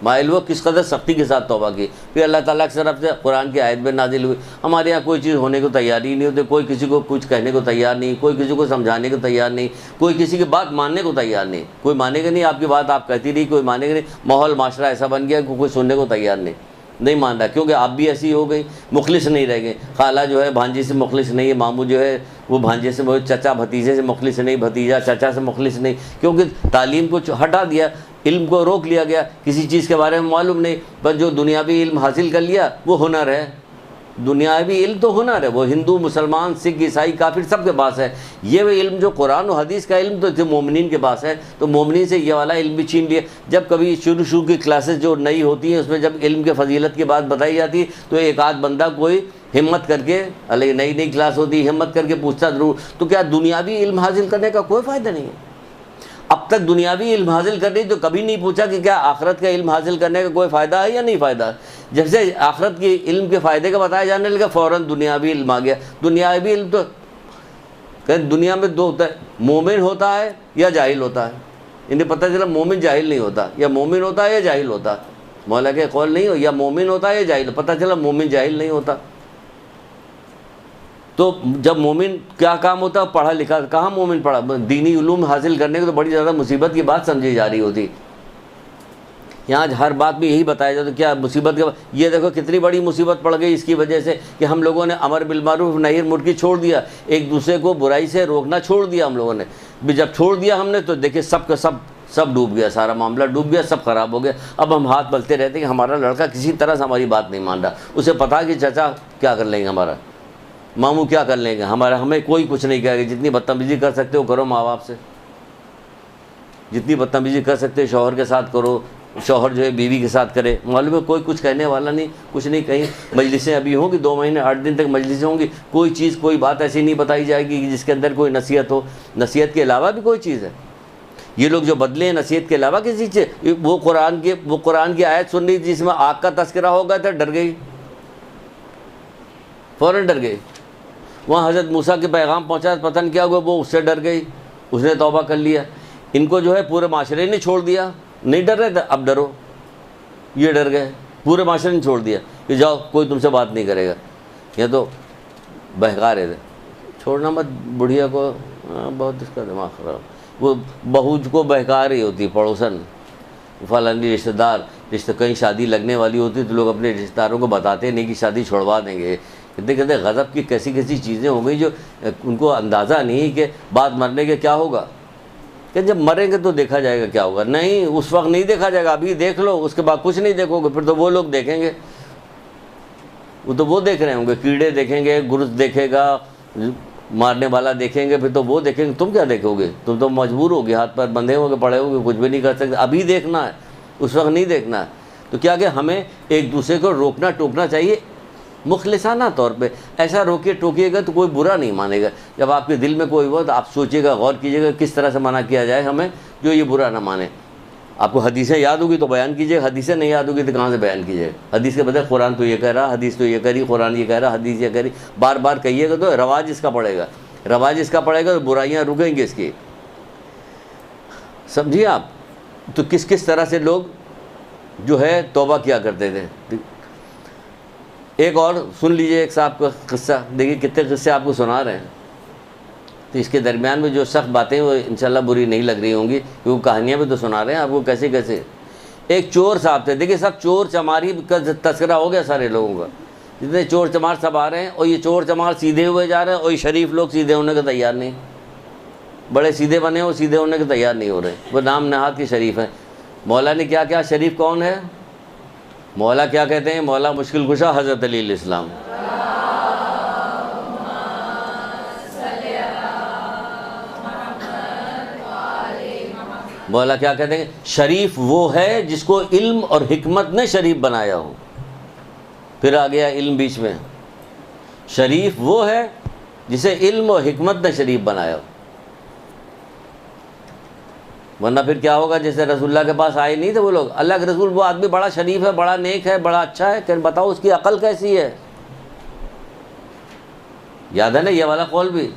مائل ہوا. کس قدر سختی کے ساتھ توبہ کی. پھر اللہ تعالیٰ کی طرف سے قرآن کی آیت میں نازل ہوئی. ہمارے یہاں کوئی چیز ہونے کو تیار ہی نہیں ہوتی, کوئی کسی کو کچھ کہنے کو تیار نہیں, کوئی کسی کو سمجھانے کو تیار نہیں, کوئی کسی کی بات ماننے کو تیار نہیں. کوئی مانے گا نہیں آپ کی بات, آپ کہتی رہی, کوئی مانے گا نہیں. ماحول معاشرہ ایسا بن گیا کہ کوئی سننے کو تیار نہیں مان رہا, کیونکہ آپ بھی ایسی ہو گئی, مخلص نہیں رہ گئے. خالہ جو ہے بھانجی سے مخلص نہیں ہے, ماموں جو ہے وہ بھانجے سے, چچا بھتیجے سے مخلص نہیں, بھتیجا چچا سے مخلص نہیں, کیونکہ تعلیم کو ہٹا دیا, علم کو روک لیا گیا. کسی چیز کے بارے میں معلوم نہیں, بس جو دنیاوی علم حاصل کر لیا وہ ہنر ہے, دنیاوی علم تو ہنر ہے، وہ ہندو مسلمان سکھ عیسائی کافر سب کے پاس ہے، یہ وہ علم جو قرآن و حدیث کا علم تو مومنین کے پاس ہے، تو مومنین سے یہ والا علم بھی چھین لیا۔ جب کبھی شروع کی کلاسز جو نئی ہوتی ہیں اس میں جب علم کے فضیلت کی بات بتائی جاتی ہے تو ایک آدھ بندہ کوئی ہمت کر کے، علیہ نئی کلاس ہوتی ہے، ہمت کر کے پوچھتا ضرور، تو کیا دنیاوی علم حاصل کرنے کا کوئی فائدہ نہیں ہے؟ اب تک دنیاوی علم حاصل کرنے تو کبھی نہیں پوچھا کہ کیا آخرت کا علم حاصل کرنے کا کوئی فائدہ ہے یا نہیں فائدہ ہے۔ جب سے آخرت کی علم کے فائدے کا بتایا جانے لگا فوراً دنیاوی علم آ گیا۔ دنیاوی علم تو دنیا میں دو ہوتا ہے، مومن ہوتا ہے یا جاہل ہوتا ہے۔ انہیں پتہ چلا مومن جاہل نہیں ہوتا، یا مومن ہوتا ہے یا جاہل ہوتا ہے، مولا کے قول نہیں ہو، یا مومن ہوتا ہے یا جاہل، پتہ چلا مومن جاہل نہیں ہوتا۔ تو جب مومن کیا کام ہوتا ہے؟ پڑھا لکھا۔ کہاں مومن پڑھا؟ دینی علوم حاصل کرنے کو تو بڑی زیادہ مصیبت کی بات سمجھی جا رہی ہوتی، یہاں ہر بات میں یہی بتایا جاتا کیا مصیبت کے یہ دیکھو کتنی بڑی مصیبت پڑ گئی اس کی وجہ سے کہ ہم لوگوں نے امر بالمعروف نہی عن منکر چھوڑ دیا، ایک دوسرے کو برائی سے روکنا چھوڑ دیا ہم لوگوں نے۔ بھی جب چھوڑ دیا ہم نے تو دیکھیں سب کا سب ڈوب گیا، سارا معاملہ ڈوب گیا، سب خراب ہو گیا۔ اب ہم ہاتھ ملتے رہتے ہیں کہ ہمارا لڑکا کسی طرح سے ہماری بات نہیں مان رہا، اسے پتا کہ چچا کیا کر لیں گے، ہمارا ماموں کیا کر لیں گے، ہمیں کوئی کچھ نہیں کہے گا۔ جتنی بدتمیزی کر سکتے ہو کرو ماں باپ سے، جتنی بدتمیزی کر سکتے ہو شوہر کے ساتھ کرو، شوہر جو ہے بیوی کے ساتھ کرے، معلوم ہے کوئی کچھ کہنے والا نہیں، کچھ نہیں۔ کہیں مجلسیں ابھی ہوں گی 2 مہینے 8 دن تک مجلسیں ہوں گی، کوئی چیز کوئی بات ایسی نہیں بتائی جائے گی جس کے اندر کوئی نصیحت ہو، نصیحت کے علاوہ بھی کوئی چیز ہے۔ یہ لوگ جو بدلے ہیں نصیحت کے علاوہ کسی چیز، وہ قرآن کی آیت سن رہی تھی جس میں آگ کا تذکرہ ہو گیا تھا، ڈر گئی، فوراً ڈر گئی۔ وہاں حضرت موسیٰ کے پیغام پہنچا، پتہ نہیں کیا ہوا، وہ اس سے ڈر گئی، اس نے توبہ کر لیا۔ ان کو جو ہے پورے معاشرے نے چھوڑ دیا، نہیں ڈر رہے تھے اب ڈرو، یہ ڈر گئے، پورے معاشرے نے چھوڑ دیا کہ جاؤ کوئی تم سے بات نہیں کرے گا، یہ تو بہکا رہے تھے۔ چھوڑنا مت بڑھیا کو، بہت اس کا دماغ خراب، وہ بہو کو بہکا رہی ہوتی پڑوسن، فلانی رشتہ دار، کہیں شادی لگنے والی ہوتی تو لوگ اپنے رشتہ داروں کو بتاتے نہیں کہ شادی چھوڑوا دیں گے۔ کہتے غضب کی کیسی چیزیں ہو گئی جو ان کو اندازہ نہیں کہ بعد مرنے کے کیا ہوگا، کہ جب مریں گے تو دیکھا جائے گا کیا ہوگا۔ نہیں، اس وقت نہیں دیکھا جائے گا، ابھی دیکھ لو، اس کے بعد کچھ نہیں دیکھو گے، پھر تو وہ لوگ دیکھیں گے، وہ تو وہ دیکھ رہے ہوں گے، کیڑے دیکھیں گے، گرز دیکھے گا، مارنے والا دیکھیں گے، پھر تو وہ دیکھیں گے، تم کیا دیکھو گے؟ تم تو مجبور ہوگے، ہاتھ پر بندھے ہو کے پڑے ہو گے، کچھ بھی نہیں کر سکتے، ابھی دیکھنا ہے، اس وقت نہیں دیکھنا ہے۔ تو کیا کہ ہمیں ایک دوسرے کو روکنا ٹوکنا چاہیے مخلصانہ طور پہ، ایسا روکے ٹوکیے گا تو کوئی برا نہیں مانے گا۔ جب آپ کے دل میں کوئی ہو تو آپ سوچیے گا، غور کیجیے گا کس طرح سے منع کیا جائے ہمیں جو یہ برا نہ مانے۔ آپ کو حدیثیں یاد ہوگی تو بیان کیجیے، حدیثیں نہیں یاد ہوگی تو کہاں سے بیان کیجیے؟ حدیث کے بدلے قرآن تو یہ کہہ رہا، حدیث تو یہ کہہ رہی، قرآن یہ کہہ رہا، حدیث یہ کہہ رہی، بار بار کہیے گا تو رواج اس کا پڑے گا، رواج اس کا پڑے گا تو برائیاں رکیں گی اس کی، سمجھیے آپ۔ تو کس طرح سے لوگ جو ہے توبہ کیا کرتے تھے۔ ایک اور سن لیجئے ایک صاحب کا قصہ، دیکھیے کتنے قصے آپ کو سنا رہے ہیں، تو اس کے درمیان میں جو سخت باتیں وہ انشاءاللہ بری نہیں لگ رہی ہوں گی، کیونکہ کہانیاں بھی تو سنا رہے ہیں آپ کو کیسے۔ ایک چور صاحب تھے، دیکھیے سب چور چماری کا تذکرہ ہو گیا سارے لوگوں کا، جتنے چور چمار سب آ رہے ہیں، اور یہ چور چمار سیدھے ہوئے جا رہے ہیں، اور یہ شریف لوگ سیدھے ہونے کے تیار نہیں، بڑے سیدھے بنے وہ سیدھے ہونے کے تیار نہیں ہو رہے، وہ نام نہاد کے شریف ہیں۔ مولا نے کیا شریف کون ہے؟ مولا کیا کہتے ہیں؟ مولا مشکل کشا حضرت علی علیہ السلام۔ مولا کیا کہتے ہیں؟ شریف وہ ہے جس کو علم اور حکمت نے شریف بنایا ہو۔ پھر آ گیا علم بیچ میں۔ شریف وہ ہے جسے علم اور حکمت نے شریف بنایا ہو، ورنہ پھر کیا ہوگا؟ جیسے رسول اللہ کے پاس آئے نہیں تھے وہ لوگ، اللہ کے رسول وہ آدمی بڑا شریف ہے، بڑا نیک ہے، بڑا اچھا ہے، کہ بتاؤ اس کی عقل کیسی ہے؟ یاد ہے نا یہ والا قول بھی؟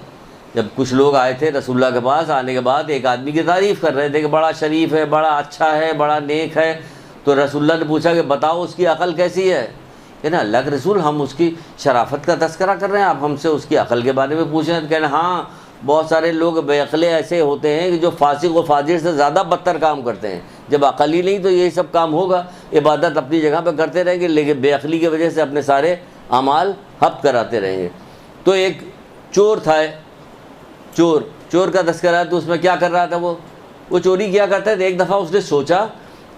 جب کچھ لوگ آئے تھے رسول اللہ کے پاس، آنے کے بعد ایک آدمی کی تعریف کر رہے تھے کہ بڑا شریف ہے، بڑا اچھا ہے، بڑا نیک ہے، تو رسول اللہ نے پوچھا کہ بتاؤ اس کی عقل کیسی ہے؟ کہ نا اللہ کے رسول ہم اس کی شرافت کا تذکرہ کر رہے ہیں، آپ ہم سے اس کی عقل کے بارے میں پوچھ رہے ہیں؟ کہنا ہاں بہت سارے لوگ بے عقلے ایسے ہوتے ہیں کہ جو فاسق و فاجر سے زیادہ بدتر کام کرتے ہیں، جب عقل ہی نہیں تو یہی سب کام ہوگا، عبادت اپنی جگہ پہ کرتے رہیں گے لیکن بے عقلی کی وجہ سے اپنے سارے اعمال حبط کراتے رہیں گے۔ تو ایک چور تھا، چور کا تذکرہ ہے، تو اس میں کیا کر رہا تھا؟ وہ چوری کیا کرتا تھا۔ ایک دفعہ اس نے سوچا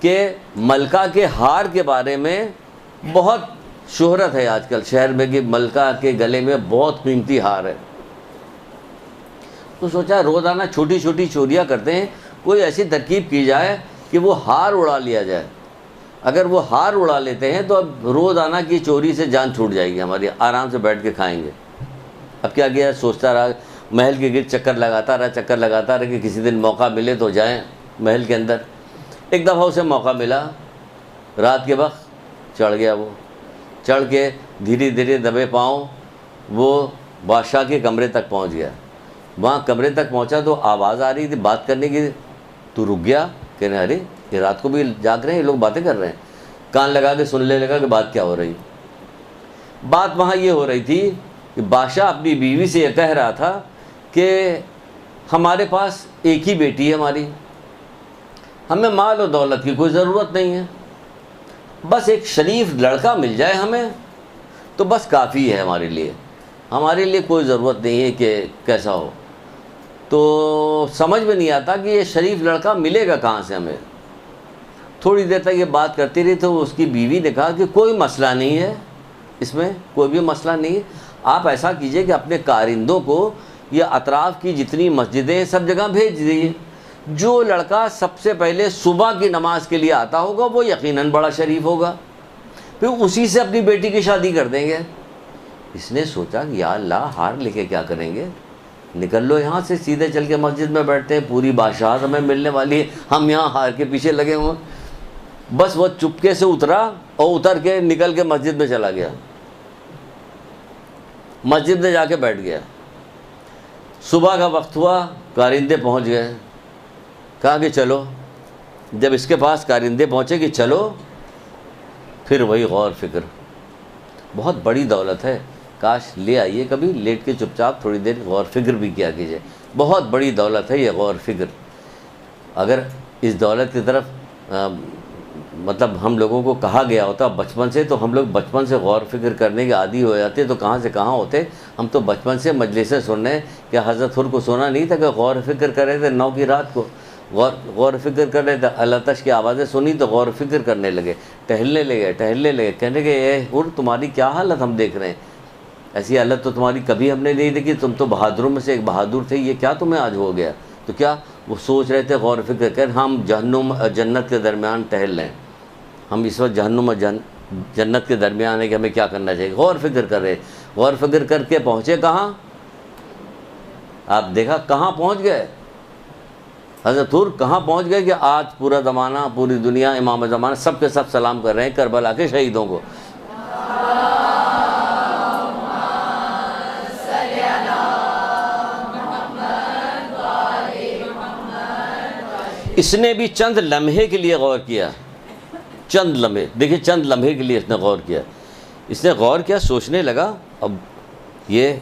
کہ ملکہ کے ہار کے بارے میں بہت شہرت ہے آج کل شہر میں کہ ملکہ کے گلے میں بہت قیمتی ہار ہے. تو سوچا روزانہ چھوٹی چھوٹی چوریاں کرتے ہیں, کوئی ایسی ترکیب کی جائے کہ وہ ہار اڑا لیا جائے. اگر وہ ہار اڑا لیتے ہیں تو اب روزانہ کی چوری سے جان چھوٹ جائے گی ہماری, آرام سے بیٹھ کے کھائیں گے. اب کیا کیا, سوچتا رہا, محل کے گرد چکر لگاتا رہا کہ کسی دن موقع ملے تو جائیں محل کے اندر. ایک دفعہ اسے موقع ملا, رات کے وقت چڑھ گیا. وہ چڑھ کے دھیرے دھیرے دبے پاؤں وہ بادشاہ کے کمرے تک پہنچ گیا. وہاں کمرے تک پہنچا تو آواز آ رہی تھی بات کرنے کی. تو رک گیا, کہنے ارے یہ رات کو بھی جاگ رہے ہیں, یہ لوگ باتیں کر رہے ہیں. کان لگا کے سننے لگا کہ بات کیا ہو رہی. بات وہاں یہ ہو رہی تھی کہ بادشاہ اپنی بیوی سے یہ کہہ رہا تھا کہ ہمارے پاس ایک ہی بیٹی ہے ہماری, ہمیں مال و دولت کی کوئی ضرورت نہیں ہے, بس ایک شریف لڑکا مل جائے ہمیں تو بس کافی ہے ہمارے لیے کوئی ضرورت نہیں ہے کہ کیسا ہو. تو سمجھ میں نہیں آتا کہ یہ شریف لڑکا ملے گا کہاں سے ہمیں. تھوڑی دیر تک یہ بات کرتی رہی تو اس کی بیوی نے کہا کہ کوئی مسئلہ نہیں ہے, اس میں کوئی بھی مسئلہ نہیں ہے. آپ ایسا کیجئے کہ اپنے کارندوں کو یہ اطراف کی جتنی مسجدیں سب جگہ بھیج دیجیے. جو لڑکا سب سے پہلے صبح کی نماز کے لیے آتا ہوگا وہ یقیناً بڑا شریف ہوگا, پھر اسی سے اپنی بیٹی کی شادی کر دیں گے. اس نے سوچا کہ یا اللہ ہار لے کے کیا کریں گے, نکل لو یہاں سے, سیدھے چل کے مسجد میں بیٹھتے ہیں, پوری بادشاہت ہمیں ملنے والی ہے, ہم یہاں ہار کے پیچھے لگے ہوئے. بس وہ چپکے سے اترا اور اتر کے نکل کے مسجد میں چلا گیا, مسجد میں جا کے بیٹھ گیا. صبح کا وقت ہوا, کارندے پہنچ گئے. کہا کہ چلو, جب اس کے پاس کارندے پہنچے کہ چلو, پھر وہی غور فکر, بہت بڑی دولت ہے, کاش لے آئیے کبھی, لیٹ کے چپ چاپ تھوڑی دیر غور فکر بھی کیا کیجیے. بہت بڑی دولت ہے یہ غور فکر. اگر اس دولت کی طرف مطلب ہم لوگوں کو کہا گیا ہوتا بچپن سے, تو ہم لوگ بچپن سے غور فکر کرنے کے عادی ہو جاتے, تو کہاں سے کہاں ہوتے. ہم تو بچپن سے مجلسیں سن رہے ہیں, کہ حضرت حر کو سنا نہیں تھا کہ غور فکر کر رہے تھے 9 کی رات کو, غور فکر کر رہے تھے, اللہ تش کی آوازیں سنی تو غور فکر کرنے لگے, ٹہلنے لگے, کہنے کہ اے حر تمہاری کیا حالت ہم دیکھ رہے ہیں, ایسی حالت تو تمہاری کبھی ہم نے نہیں دیکھی, تم تو بہادروں میں سے ایک بہادر تھے, یہ کیا تمہیں آج ہو گیا. تو کیا وہ سوچ رہے تھے, غور فکر کر, ہم جہنم اور جنت کے درمیان ٹہل رہے ہیں, ہم اس وقت جہنم اور جنت کے درمیان ہے کہ ہمیں کیا کرنا چاہیے. غور فکر کر رہے, غور فکر کر کے پہنچے کہاں, آپ دیکھا کہاں پہنچ گئے, حضرت حر کہاں پہنچ گئے, کہ آج پورا زمانہ, پوری دنیا, امام زمانہ سب کے سب سلام کر رہے ہیں کربلا کے شہیدوں کو. اس نے بھی چند لمحے کے لیے غور کیا, چند لمحے, دیکھیں چند لمحے کے لیے اس نے غور کیا. اس نے غور کیا, سوچنے لگا. اب یہ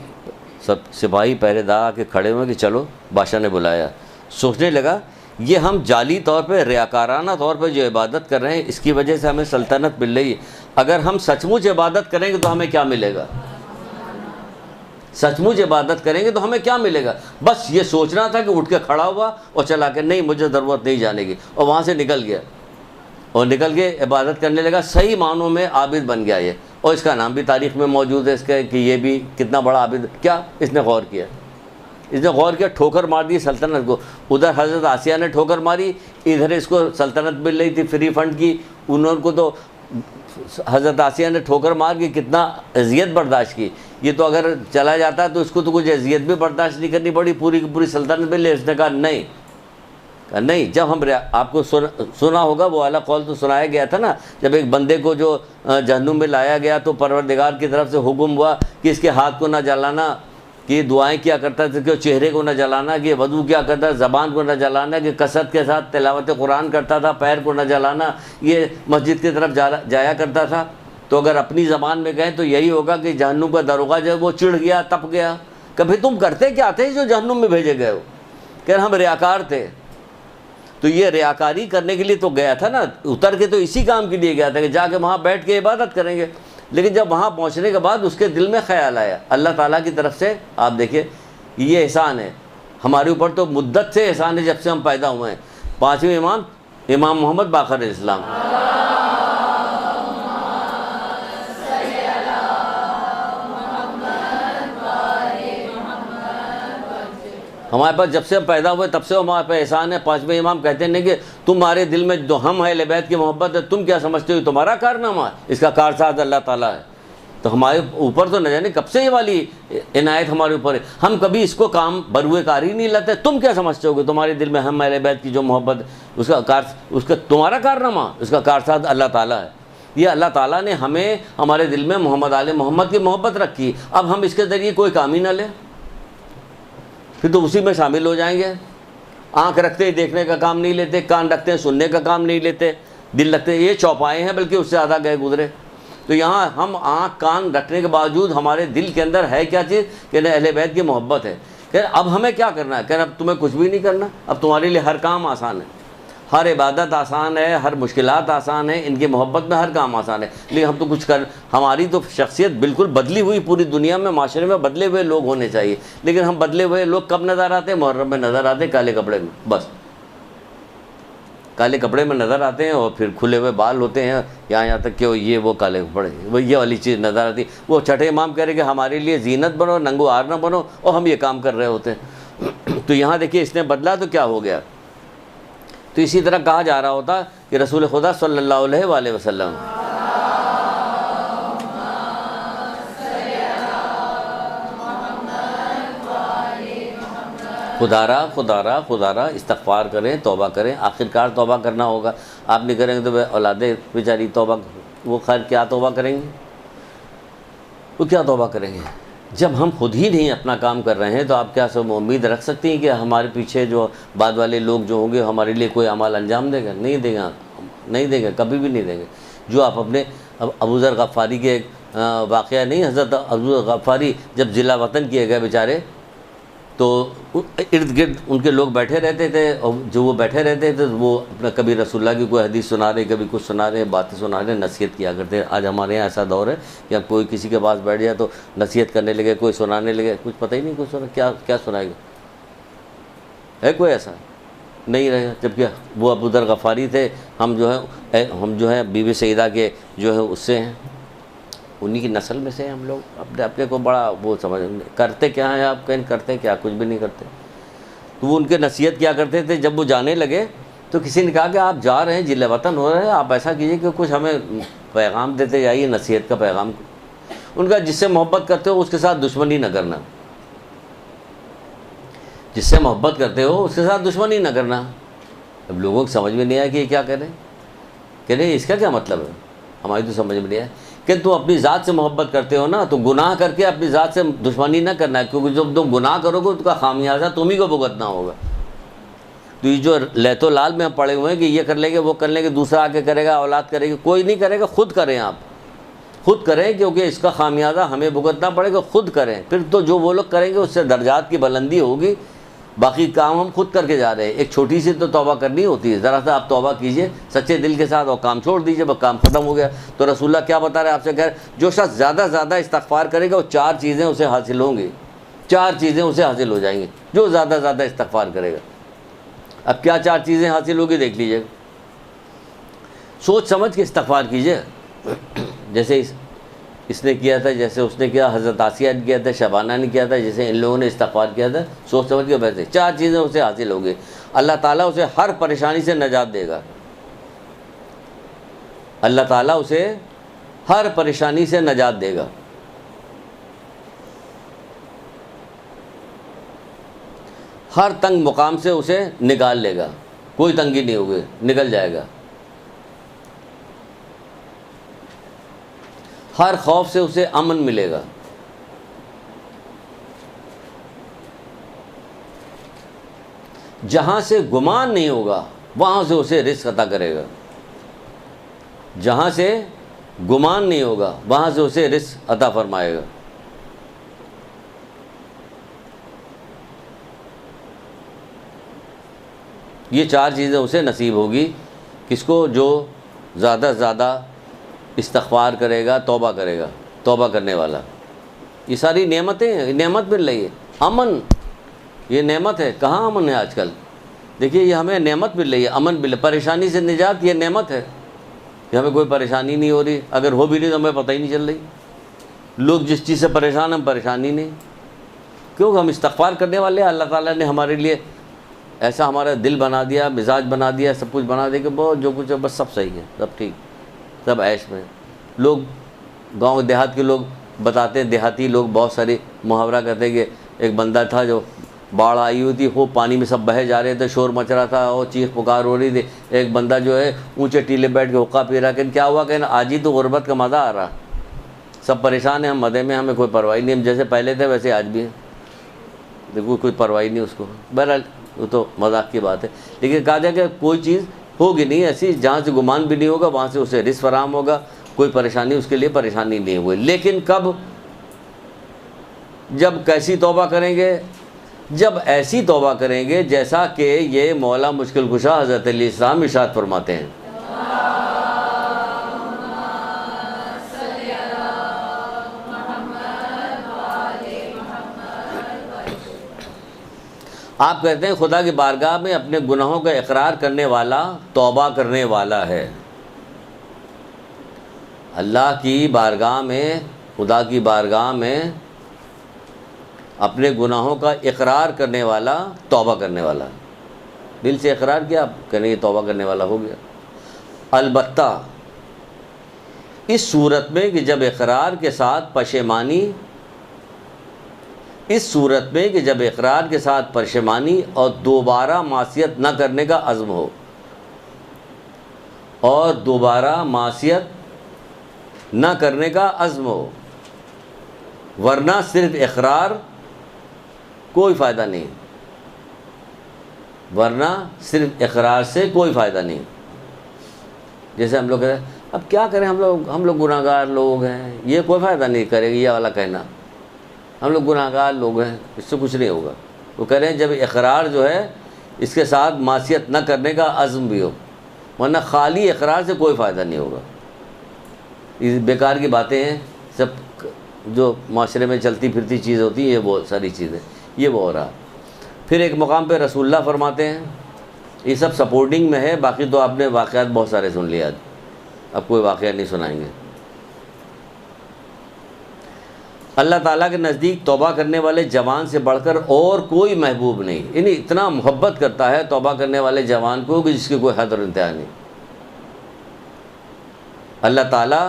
سب سپاہی پہرے دار آ کے کھڑے ہوئے کہ چلو, بادشاہ نے بلایا. سوچنے لگا یہ ہم جعلی طور پہ, ریاکارانہ طور پہ جو عبادت کر رہے ہیں, اس کی وجہ سے ہمیں سلطنت مل رہی ہے. اگر ہم سچ مچ عبادت کریں گے تو ہمیں کیا ملے گا, سچ مچ عبادت کریں گے تو ہمیں کیا ملے گا. بس یہ سوچنا تھا کہ اٹھ کے کھڑا ہوا اور چلا کے, نہیں مجھے ضرورت نہیں جانے کی, اور وہاں سے نکل گیا, اور نکل کے عبادت کرنے لگا. صحیح معنوں میں عابد بن گیا یہ, اور اس کا نام بھی تاریخ میں موجود ہے اس کا, کہ یہ بھی کتنا بڑا عابد. کیا اس نے غور کیا, اس نے غور کیا, ٹھوکر مار دی سلطنت کو. ادھر حضرت آسیہ نے ٹھوکر ماری, ادھر اس کو سلطنت مل رہی تھی فری فنڈ کی, انہوں کو تو حضرت آسیہ نے ٹھوکر مار کے کتنا اذیت برداشت کی. یہ تو اگر چلا جاتا تو اس کو تو کچھ اذیت بھی برداشت نہیں کرنی پڑی, پوری کی پوری سلطنت مل رہی. اس نے کہا نہیں, جب ہم آپ کو سنا ہوگا وہ والا قول تو سنایا گیا تھا نا, جب ایک بندے کو جو جہنم میں لایا گیا تو پروردگار کی طرف سے حکم ہوا کہ اس کے ہاتھ کو نہ جلانا, کہ یہ دعائیں کیا کرتا تھا, کہ چہرے کو نہ جلانا, کہ وضو کیا کرتا تھا, زبان کو نہ جلانا, کہ کثرت کے ساتھ تلاوت قرآن کرتا تھا, پیر کو نہ جلانا, یہ مسجد کی طرف جایا کرتا تھا. تو اگر اپنی زبان میں کہیں تو یہی ہوگا کہ جہنم کا داروغہ جب وہ چڑھ گیا, تپ گیا. کبھی تم کرتے کیا تھے جو جہنم میں بھیجے گئے ہو, کہ ہم ریاکار تھے. تو یہ ریاکاری کرنے کے لیے تو گیا تھا نا, اتر کے تو اسی کام کے لیے گیا تھا کہ جا کے وہاں بیٹھ کے عبادت کریں گے. لیکن جب وہاں پہنچنے کے بعد اس کے دل میں خیال آیا, اللہ تعالیٰ کی طرف سے, آپ دیکھیں یہ احسان ہے ہمارے اوپر, تو مدت سے احسان ہے جب سے ہم پیدا ہوئے ہیں. 5ویں امام محمد باقر اسلام, ہمارے پاس جب سے ہم پیدا ہوئے تب سے ہمارے پاس احسان ہے. پانچویں امام کہتے ہیں کہ تمہارے دل میں جو ہم اہل بیت کی محبت ہے تم کیا سمجھتے ہو تمہارا کارنامہ ہے, اس کا کارساز اللہ تعالیٰ ہے. تو ہمارے اوپر تو نہ جانے کب سے یہ والی عنایت ہمارے اوپر ہے, ہم کبھی اس کو کام بروئے کار ہی نہیں لاتے. تم کیا سمجھتے ہو کہ تمہارے دل میں ہم اہل بیت کی جو محبت ہے اس کا تمہارا کارنامہ, اس کا کارساز اللہ تعالیٰ ہے. یہ اللہ تعالیٰ نے ہمیں ہمارے دل میں محمد آل محمد کی محبت رکھی. اب ہم اس کے ذریعے کوئی کام ہی نہ لیں پھر تو اسی میں شامل ہو جائیں گے. آنکھ رکھتے ہیں دیکھنے کا کام نہیں لیتے, کان رکھتے ہیں سننے کا کام نہیں لیتے, دل رکھتے ہیں یہ چوپائے ہیں بلکہ اس سے زیادہ گئے گزرے. تو یہاں ہم آنکھ کان رکھنے کے باوجود ہمارے دل کے اندر ہے کیا چیز کہ اہل بیت کی محبت ہے. کہ اب ہمیں کیا کرنا ہے, کہ اب تمہیں کچھ بھی نہیں کرنا, اب تمہارے لیے ہر کام آسان ہے, ہر عبادت آسان ہے, ہر مشکلات آسان ہے, ان کی محبت میں ہر کام آسان ہے. لیکن ہم تو کچھ ہماری تو شخصیت بالکل بدلی ہوئی, پوری دنیا میں معاشرے میں بدلے ہوئے لوگ ہونے چاہیے. لیکن ہم بدلے ہوئے لوگ کب نظر آتے ہیں؟ محرم میں نظر آتے ہیں, کالے کپڑے میں, بس کالے کپڑے میں نظر آتے ہیں, اور پھر کھلے ہوئے بال ہوتے ہیں یہاں تک کہ وہ کالے کپڑے, وہ یہ والی چیز نظر آتی. وہ چھٹے امام کہہ رہے کہ ہمارے لیے زینت بنو, ننگو آر نہ بنو, اور ہم یہ کام کر رہے ہوتے ہیں. تو یہاں دیکھیے اس نے بدلا تو کیا ہو گیا. تو اسی طرح کہا جا رہا ہوتا کہ رسول خدا صلی اللہ علیہ وآلہ وسلم خدا را استغفار کریں, توبہ کریں. آخرکار توبہ کرنا ہوگا. آپ نہیں کریں گے تو اولادیں بیچاری توبہ, وہ خیر کیا توبہ کریں گے, وہ کیا توبہ کریں گے جب ہم خود ہی نہیں اپنا کام کر رہے ہیں. تو آپ کیا سب امید رکھ سکتی ہیں کہ ہمارے پیچھے جو بعد والے لوگ جو ہوں گے ہمارے لیے کوئی عمل انجام دے گا؟ نہیں دے گا, نہیں دیں گے, کبھی بھی نہیں دیں گے. جو آپ اپنے ابو ذر غفاری کے واقعہ نہیں, حضرت ابو ذر غفاری جب ضلع وطن کیے گئے بیچارے, تو ارد گرد ان کے لوگ بیٹھے رہتے تھے, اور جو وہ بیٹھے رہتے تھے وہ اپنا کبھی رسول اللہ کی کوئی حدیث سنا رہے, کبھی کچھ سنا رہے, باتیں سنا رہے, نصیحت کیا کرتے. آج ہمارے یہاں ایسا دور ہے کہ اب کوئی کسی کے پاس بیٹھ جائے تو نصیحت کرنے لگے, کوئی سنانے لگے, کچھ پتہ ہی نہیں کچھ سنا کیا سنائے گا. ہے کوئی ایسا؟ نہیں رہے گا. جبکہ وہ ابو ذر غفاری تھے, ہم جو ہیں بی بی سیدہ کے جو ہے اس سے ہیں, انہی کی نسل میں سے ہم لوگ اپنے کو بڑا وہ سمجھ کرتے کیا ہیں. آپ کہیں کرتے کیا؟ کچھ بھی نہیں کرتے. تو وہ ان کے نصیحت کیا کرتے تھے. جب وہ جانے لگے تو کسی نے کہا کہ آپ جا رہے ہیں, ضلع وطن ہو رہے ہیں, آپ ایسا کیجئے کہ کچھ ہمیں پیغام دیتے جائیے, نصیحت کا پیغام. ان کا جس سے محبت کرتے ہو اس کے ساتھ دشمنی نہ کرنا, جس سے محبت کرتے ہو اس کے ساتھ دشمنی نہ کرنا. اب لوگوں کو سمجھ میں نہیں آیا کہ یہ کیا کہہ رہے ہیں, کہ نہیں اس کا کیا مطلب ہے. ہماری تو سمجھ میں نہیں آیا کہ تم اپنی ذات سے محبت کرتے ہو نا, تو گناہ کر کے اپنی ذات سے دشمنی نہ کرنا ہے, کیونکہ جب تم گناہ کرو گے اس کا خامیازہ تم ہی کو بھگتنا ہوگا. تو یہ جو لیت و لال میں ہم پڑے ہوئے ہیں کہ یہ کر لیں گے وہ کر لیں گے, دوسرا آ کے کرے گا, اولاد کرے گی, کوئی نہیں کرے گا. خود کریں, آپ خود کریں, کیونکہ اس کا خامیازہ ہمیں بھگتنا پڑے گا. خود کریں, پھر تو جو وہ لوگ کریں گے اس سے درجات کی بلندی ہوگی. باقی کام ہم خود کر کے جا رہے ہیں. ایک چھوٹی سی تو توبہ کرنی ہوتی ہے, ذرا سا آپ توبہ کیجئے سچے دل کے ساتھ اور کام چھوڑ دیجئے, بس کام ختم ہو گیا. تو رسول اللہ کیا بتا رہے ہیں آپ سے, کہہ رہے جو شخص زیادہ زیادہ استغفار کرے گا وہ 4 چیزیں اسے حاصل ہوں گی, 4 چیزیں اسے حاصل ہو جائیں گی جو زیادہ زیادہ استغفار کرے گا. اب کیا 4 چیزیں حاصل ہوگی دیکھ لیجئے, سوچ سمجھ کے استغفار کیجئے. جیسے اس نے کیا تھا, جیسے اس نے کیا, حضرت آسیہ نے کیا تھا, شبانہ نے کیا تھا, جیسے ان لوگوں نے استغفار کیا تھا, سوچ سمجھ کے ویسے 4 چیزیں اسے حاصل ہوگی. اللہ تعالیٰ اسے ہر پریشانی سے نجات دے گا. اللہ تعالیٰ اسے ہر پریشانی سے نجات دے گا. ہر تنگ مقام سے اسے نکال لے گا, کوئی تنگی نہیں ہوگی, نکل جائے گا. ہر خوف سے اسے امن ملے گا. جہاں سے گمان نہیں ہوگا وہاں سے اسے رزق عطا کرے گا. جہاں سے گمان نہیں ہوگا وہاں سے اسے رزق عطا فرمائے گا. یہ 4 چیزیں اسے نصیب ہوگی. کس کو؟ جو زیادہ سے زیادہ استغفار کرے گا, توبہ کرے گا, توبہ کرنے والا. یہ ساری نعمتیں, نعمت مل رہی ہے. امن, یہ نعمت ہے. کہاں امن ہے آج کل؟ دیکھیے یہ ہمیں نعمت مل رہی ہے, امن مل, پریشانی سے نجات, یہ نعمت ہے. کہ ہمیں کوئی پریشانی نہیں ہو رہی, اگر ہو بھی نہیں تو ہمیں پتہ ہی نہیں چل رہی. لوگ جس چیز سے پریشان ہیں, ہم پریشانی نہیں. کیونکہ ہم استغفار کرنے والے ہیں، اللہ تعالیٰ نے ہمارے لیے ایسا ہمارا دل بنا دیا، مزاج بنا دیا، سب کچھ بنا دیا کہ بہت جو کچھ ہے بس سب صحیح ہے، سب ٹھیک، سب عیش میں۔ لوگ گاؤں دیہات کے لوگ بتاتے ہیں، دیہاتی لوگ بہت سارے محاورہ کرتے ہیں کہ ایک بندہ تھا جو باڑھ آئی ہوئی تھی، وہ پانی میں سب بہے جا رہے تھے، شور مچ رہا تھا اور چیخ پکار ہو رہی تھی، ایک بندہ جو ہے اونچے ٹیلے بیٹھ کے حقہ پی رہا، کہ کیا ہوا، کہ آج ہی تو غربت کا مزہ آ رہا، سب پریشان ہیں، ہم مزے میں، ہمیں کوئی پرواہ نہیں، ہم جیسے پہلے تھے ویسے آج بھی ہیں، دیکھو کوئی پرواہ نہیں اس کو۔ بہرحال وہ تو مذاق کی بات ہے، لیکن کہا جائے کہ کوئی چیز ہوگی نہیں ایسی جہاں سے گمان بھی نہیں ہوگا، وہاں سے اسے رزق فراہم ہوگا، کوئی پریشانی اس کے لیے پریشانی نہیں ہوئی۔ لیکن کب؟ جب کیسی توبہ کریں گے؟ جب ایسی توبہ کریں گے جیسا کہ یہ مولا مشکل کشا حضرت علیہ السلام ارشاد فرماتے ہیں۔ آپ کہتے ہیں خدا کی بارگاہ میں اپنے گناہوں کا اقرار کرنے والا توبہ کرنے والا ہے۔ اللہ کی بارگاہ میں، خدا کی بارگاہ میں اپنے گناہوں کا اقرار کرنے والا توبہ کرنے والا، دل سے اقرار کیا، آپ کہنے یہ توبہ کرنے والا ہو گیا۔ البتہ اس صورت میں کہ جب اقرار کے ساتھ پشیمانی، اس صورت میں کہ جب اقرار کے ساتھ پشیمانی اور دوبارہ معصیت نہ کرنے کا عزم ہو، اور دوبارہ معصیت نہ کرنے کا عزم ہو، ورنہ صرف اقرار کوئی فائدہ نہیں، ورنہ صرف اقرار سے کوئی فائدہ نہیں۔ جیسے ہم لوگ کہتے ہیں اب کیا کریں، ہم لوگ گناہ گار لوگ ہیں، یہ کوئی فائدہ نہیں کرے گا یہ والا کہنا، ہم لوگ گناہ گار لوگ ہیں، اس سے کچھ نہیں ہوگا۔ وہ کہہ رہے ہیں جب اقرار جو ہے اس کے ساتھ معصیت نہ کرنے کا عزم بھی ہو، ورنہ خالی اقرار سے کوئی فائدہ نہیں ہوگا۔ یہ بیکار کی باتیں ہیں، سب جو معاشرے میں چلتی پھرتی چیز ہوتی ہیں، یہ بہت ساری چیزیں، یہ وہ ہو رہا۔ پھر ایک مقام پہ رسول اللہ فرماتے ہیں، یہ سب سپورٹنگ میں ہے، باقی تو آپ نے واقعات بہت سارے سن لیے، آج اب کوئی واقعہ نہیں سنائیں گے۔ اللہ تعالیٰ کے نزدیک توبہ کرنے والے جوان سے بڑھ کر اور کوئی محبوب نہیں، یعنی اتنا محبت کرتا ہے توبہ کرنے والے جوان کو کہ جس کی کوئی حد اور انتہا نہیں۔ اللہ تعالیٰ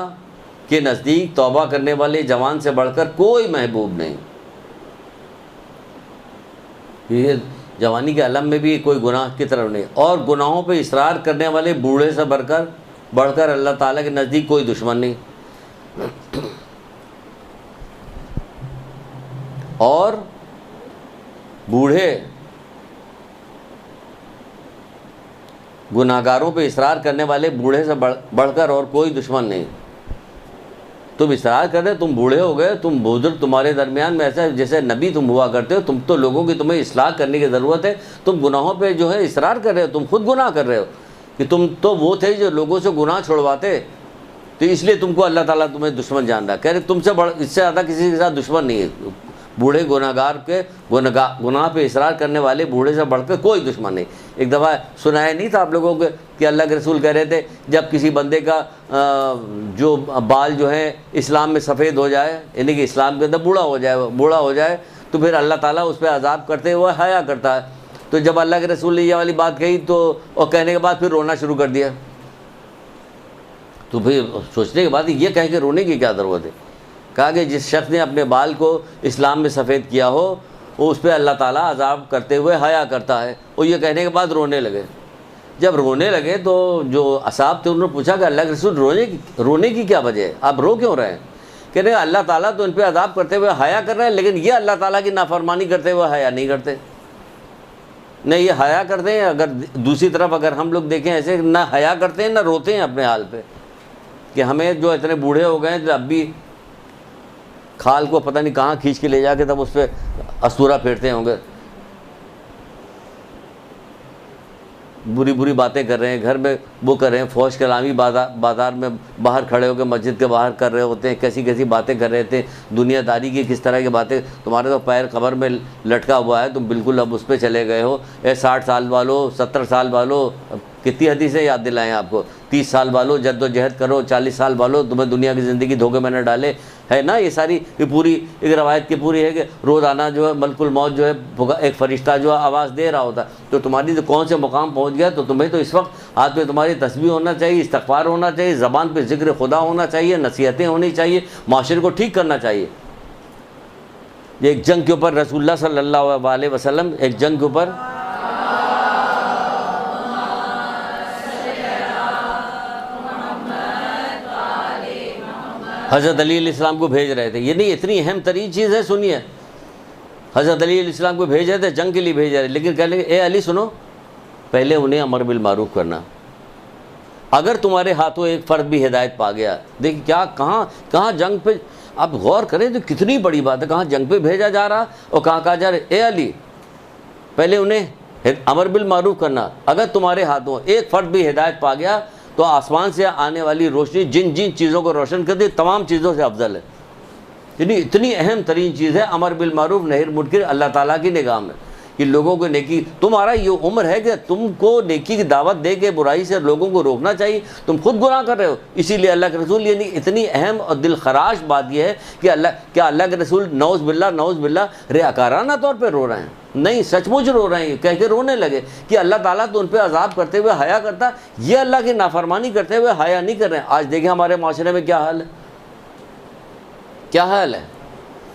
کے نزدیک توبہ کرنے والے جوان سے بڑھ کر کوئی محبوب نہیں۔ یہ جوانی کے عالم میں بھی کوئی گناہ کی طرف نہیں، اور گناہوں پہ اصرار کرنے والے بوڑھے سے بڑھ کر اللہ تعالیٰ کے نزدیک کوئی دشمن نہیں۔ اور بوڑھے گناہ گاروں پہ اصرار کرنے والے بوڑھے سے بڑھ کر اور کوئی دشمن نہیں۔ تم اصرار کر رہے، تم بوڑھے ہو گئے، تم بزرگ، تمہارے درمیان میں ایسا جیسے نبی تم ہوا کرتے ہو، تم تو لوگوں کی تمہیں اصلاح کرنے کی ضرورت ہے، تم گناہوں پہ جو ہے اصرار کر رہے ہو، تم خود گناہ کر رہے ہو، کہ تم تو وہ تھے جو لوگوں سے گناہ چھڑواتے، تو اس لیے تم کو اللہ تعالیٰ تمہیں دشمن جان رہا ہے۔ کہہ رہے تم سے اس سے زیادہ کسی کے ساتھ دشمن نہیں ہے۔ بوڑھے گناہ گار کے گناہ پہ اصرار کرنے والے بوڑھے سے بڑھ کے کوئی دشمن نہیں۔ ایک دفعہ سنایا نہیں تھا آپ لوگوں کو کہ اللہ کے رسول کہہ رہے تھے جب کسی بندے کا جو بال جو ہے اسلام میں سفید ہو جائے، یعنی کہ اسلام کے اندر بوڑھا ہو جائے تو پھر اللہ تعالیٰ اس پہ عذاب کرتے ہوئے حیا کرتا ہے۔ تو جب اللہ کے رسول نے یہ والی بات کہی تو اور کہنے کے بعد پھر رونا شروع کر دیا، تو پھر سوچنے کے بعد یہ کہہ کے رونے کی کیا ضرورت ہے؟ کہا کہ جس شخص نے اپنے بال کو اسلام میں سفید کیا ہو وہ اس پہ اللہ تعالیٰ عذاب کرتے ہوئے حیا کرتا ہے۔ اور یہ کہنے کے بعد رونے لگے۔ جب رونے لگے تو جو اصحاب تھے انہوں نے پوچھا کہ اللہ کے رسول رونے کی کیا وجہ ہے، آپ رو کیوں رہے ہیں؟ کہہ رہے ہیں اللہ تعالیٰ تو ان پہ عذاب کرتے ہوئے حیا کر رہے ہیں، لیکن یہ اللہ تعالیٰ کی نافرمانی کرتے ہوئے حیا نہیں کرتے۔ نہ یہ حیا کرتے ہیں، اگر دوسری طرف اگر ہم لوگ دیکھیں ایسے نہ حیا کرتے ہیں نہ روتے ہیں اپنے حال پہ، کہ ہمیں جو اتنے بوڑھے ہو گئے ہیں اب بھی کھال کو پتہ نہیں کہاں کھینچ کے لے جا کے تب اس پہ استورا پھیرتے ہوں گے، بری باتیں کر رہے ہیں، گھر میں وہ کر رہے ہیں، فوج کلامی بازار میں باہر کھڑے ہو کے مسجد کے باہر کر رہے ہوتے ہیں، کیسی باتیں کر رہے تھے، دنیا داری کی کس طرح کی باتیں۔ تمہارے تو پیر قبر میں لٹکا ہوا ہے، تم بالکل اب اس پہ چلے گئے ہو۔ 60 سال والو، 70 سال والو، کتنی حدیثیں یاد دلائیں آپ کو، 30 سال والو جد و جہد کرو، 40 سال والو تمہیں دنیا کی زندگی دھوکے میں نہ ڈالے، ہے نا یہ ساری یہ پوری ایک روایت کی پوری ہے کہ روزانہ جو ہے ملک الموت جو ہے ایک فرشتہ جو ہے آواز دے رہا ہوتا ہے. تو تمہاری تو کون سے مقام پہنچ گیا, تو تمہیں تو اس وقت ہاتھ میں تمہاری تسبیح ہونا چاہیے, استغفار ہونا چاہیے, زبان پہ ذکر خدا ہونا چاہیے, نصیحتیں ہونی چاہیے, معاشرے کو ٹھیک کرنا چاہیے. ایک جنگ کے اوپر رسول اللہ صلی اللہ علیہ وسلم ایک جنگ کے اوپر حضرت علی علیہ السلام کو بھیج رہے تھے. یہ نہیں اتنی اہم ترین چیز ہے, سنیے, حضرت علی علیہ السلام کو بھیج رہے تھے, جنگ کے لیے بھیج رہے, لیکن کہنے لگے اے علی سنو, پہلے انہیں امر بالمعروف کرنا. اگر تمہارے ہاتھوں ایک فرد بھی ہدایت پا گیا, دیکھیں کیا کہاں جنگ پہ, آپ غور کریں تو کتنی بڑی بات ہے, کہاں جنگ پہ بھیجا جا رہا اور کہاں کہا جا رہا ہے اے علی پہلے انہیں امر بالمعروف کرنا. اگر تمہارے ہاتھوں ایک فرد بھی ہدایت پا گیا تو آسمان سے آنے والی روشنی جن چیزوں کو روشن کرتی تمام چیزوں سے افضل ہے. یعنی اتنی اہم ترین چیز ہے امر بالمعروف نہی عن المنکر اللہ تعالیٰ کی نگاہ میں, کہ لوگوں کو نیکی, تمہارا یہ عمر ہے کہ تم کو نیکی کی دعوت دے کے برائی سے لوگوں کو روکنا چاہیے, تم خود گناہ کر رہے ہو. اسی لیے اللہ کے رسول, یعنی اتنی اہم اور دل خراش بات یہ ہے کہ اللہ کے رسول نعوذ باللہ ریاکارانہ طور پہ رو رہے ہیں, نہیں سچ مچ رو رہے ہیں, کہہ کے رونے لگے کہ اللہ تعالیٰ تو ان پہ عذاب کرتے ہوئے حیا کرتا, یہ اللہ کی نافرمانی کرتے ہوئے حیا نہیں کر رہے ہیں. آج دیکھیں ہمارے معاشرے میں کیا حال ہے, کیا حال ہے,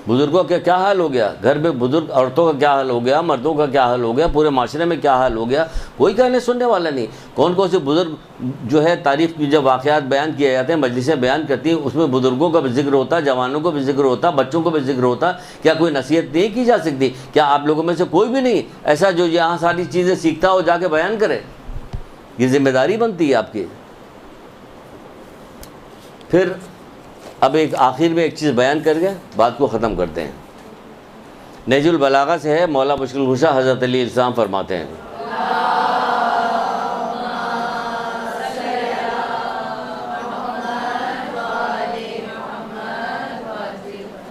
بزرگوں کا کیا حال ہو گیا, گھر میں بزرگ عورتوں کا کیا حال ہو گیا, مردوں کا کیا حال ہو گیا, پورے معاشرے میں کیا حال ہو گیا, کوئی کہنے سننے والا نہیں. کون سے بزرگ جو ہے تاریخ کی جب واقعات بیان کیے جاتے ہیں, مجلسیں بیان کرتی ہیں, اس میں بزرگوں کا بھی ذکر ہوتا, جوانوں کو بھی ذکر ہوتا, بچوں کو بھی ذکر ہوتا. کیا کوئی نصیحت نہیں کی جا سکتی؟ کیا آپ لوگوں میں سے کوئی بھی نہیں ایسا جو یہاں ساری چیزیں سیکھتا ہو جا کے بیان کرے؟ یہ ذمہ داری بنتی ہے آپ کی. پھر اب ایک آخر میں ایک چیز بیان کر کے بات کو ختم کرتے ہیں. نہج البلاغہ سے ہے, مولا مشکل کشا حضرت علی علیہ السلام فرماتے ہیں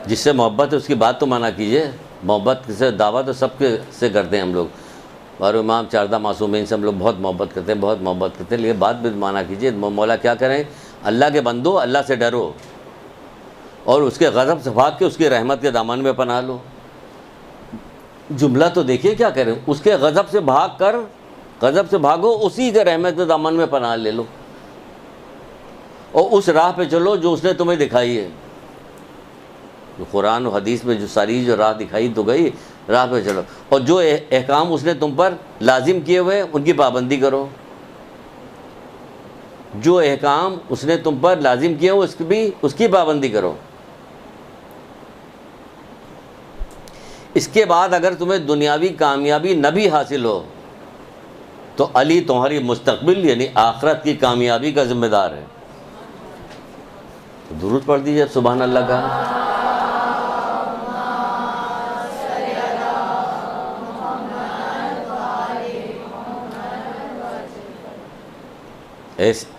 جس سے محبت ہے اس کی بات تو مانا کیجئے. محبت سے دعویٰ تو سب کے سے کرتے ہیں ہم لوگ, اور امام چاردہ معصومین سے ہم لوگ بہت محبت کرتے ہیں, بہت محبت کرتے ہیں, لیکن بات بھی مانا کیجئے. مولا کیا کریں, اللہ کے بندو اللہ سے ڈرو اور اس کے غضب سے بھاگ کے اس کی رحمت کے دامن میں پناہ لو. جملہ تو دیکھیے کیا کریں, اس کے غضب سے بھاگ کر, غضب سے بھاگو, اسی کے رحمت کے دامن میں پناہ لے لو, اور اس راہ پہ چلو جو اس نے تمہیں دکھائی ہے. جو قرآن و حدیث میں جو ساری جو راہ دکھائی تو گئی, راہ پہ چلو, اور جو احکام اس نے تم پر لازم کیے ہوئے ان کی پابندی کرو. جو احکام اس نے تم پر لازم کیے ہوئے اس کی پابندی کرو. اس کے بعد اگر تمہیں دنیاوی کامیابی نہ بھی حاصل ہو تو علی تمہاری مستقبل یعنی آخرت کی کامیابی کا ذمہ دار ہے. درود پڑھ دیجیے سبحان اللہ کا.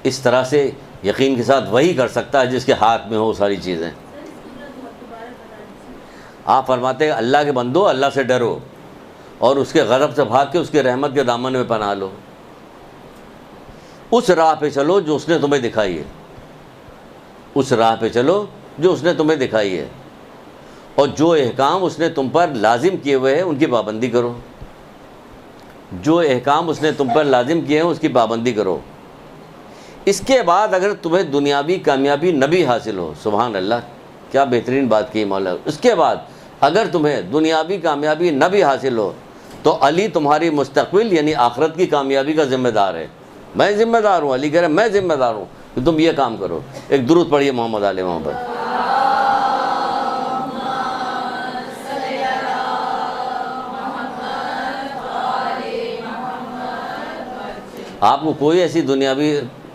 اس طرح سے یقین کے ساتھ وہی کر سکتا ہے جس کے ہاتھ میں ہو ساری چیزیں. آپ فرماتے ہیں اللہ کے بندو اللہ سے ڈرو اور اس کے غضب سے بھاگ کے اس کے رحمت کے دامن میں پناہ لو. اس راہ پہ چلو جو اس نے تمہیں دکھائی ہے, اس راہ پہ چلو جو اس نے تمہیں دکھائی ہے, اور جو احکام اس نے تم پر لازم کیے ہوئے ہیں ان کی پابندی کرو. جو احکام اس نے تم پر لازم کیے ہیں اس کی پابندی کرو. اس کے بعد اگر تمہیں دنیاوی کامیابی نہ بھی حاصل ہو, سبحان اللہ کیا بہترین بات کی مولا, اس کے بعد اگر تمہیں دنیاوی کامیابی نہ بھی حاصل ہو تو علی تمہاری مستقبل یعنی آخرت کی کامیابی کا ذمہ دار ہے. میں ذمہ دار ہوں, علی کہہ رہے میں ذمہ دار ہوں کہ تم یہ کام کرو. ایک درود پڑھیے محمد علیہ محمد. آپ کو کوئی ایسی دنیاوی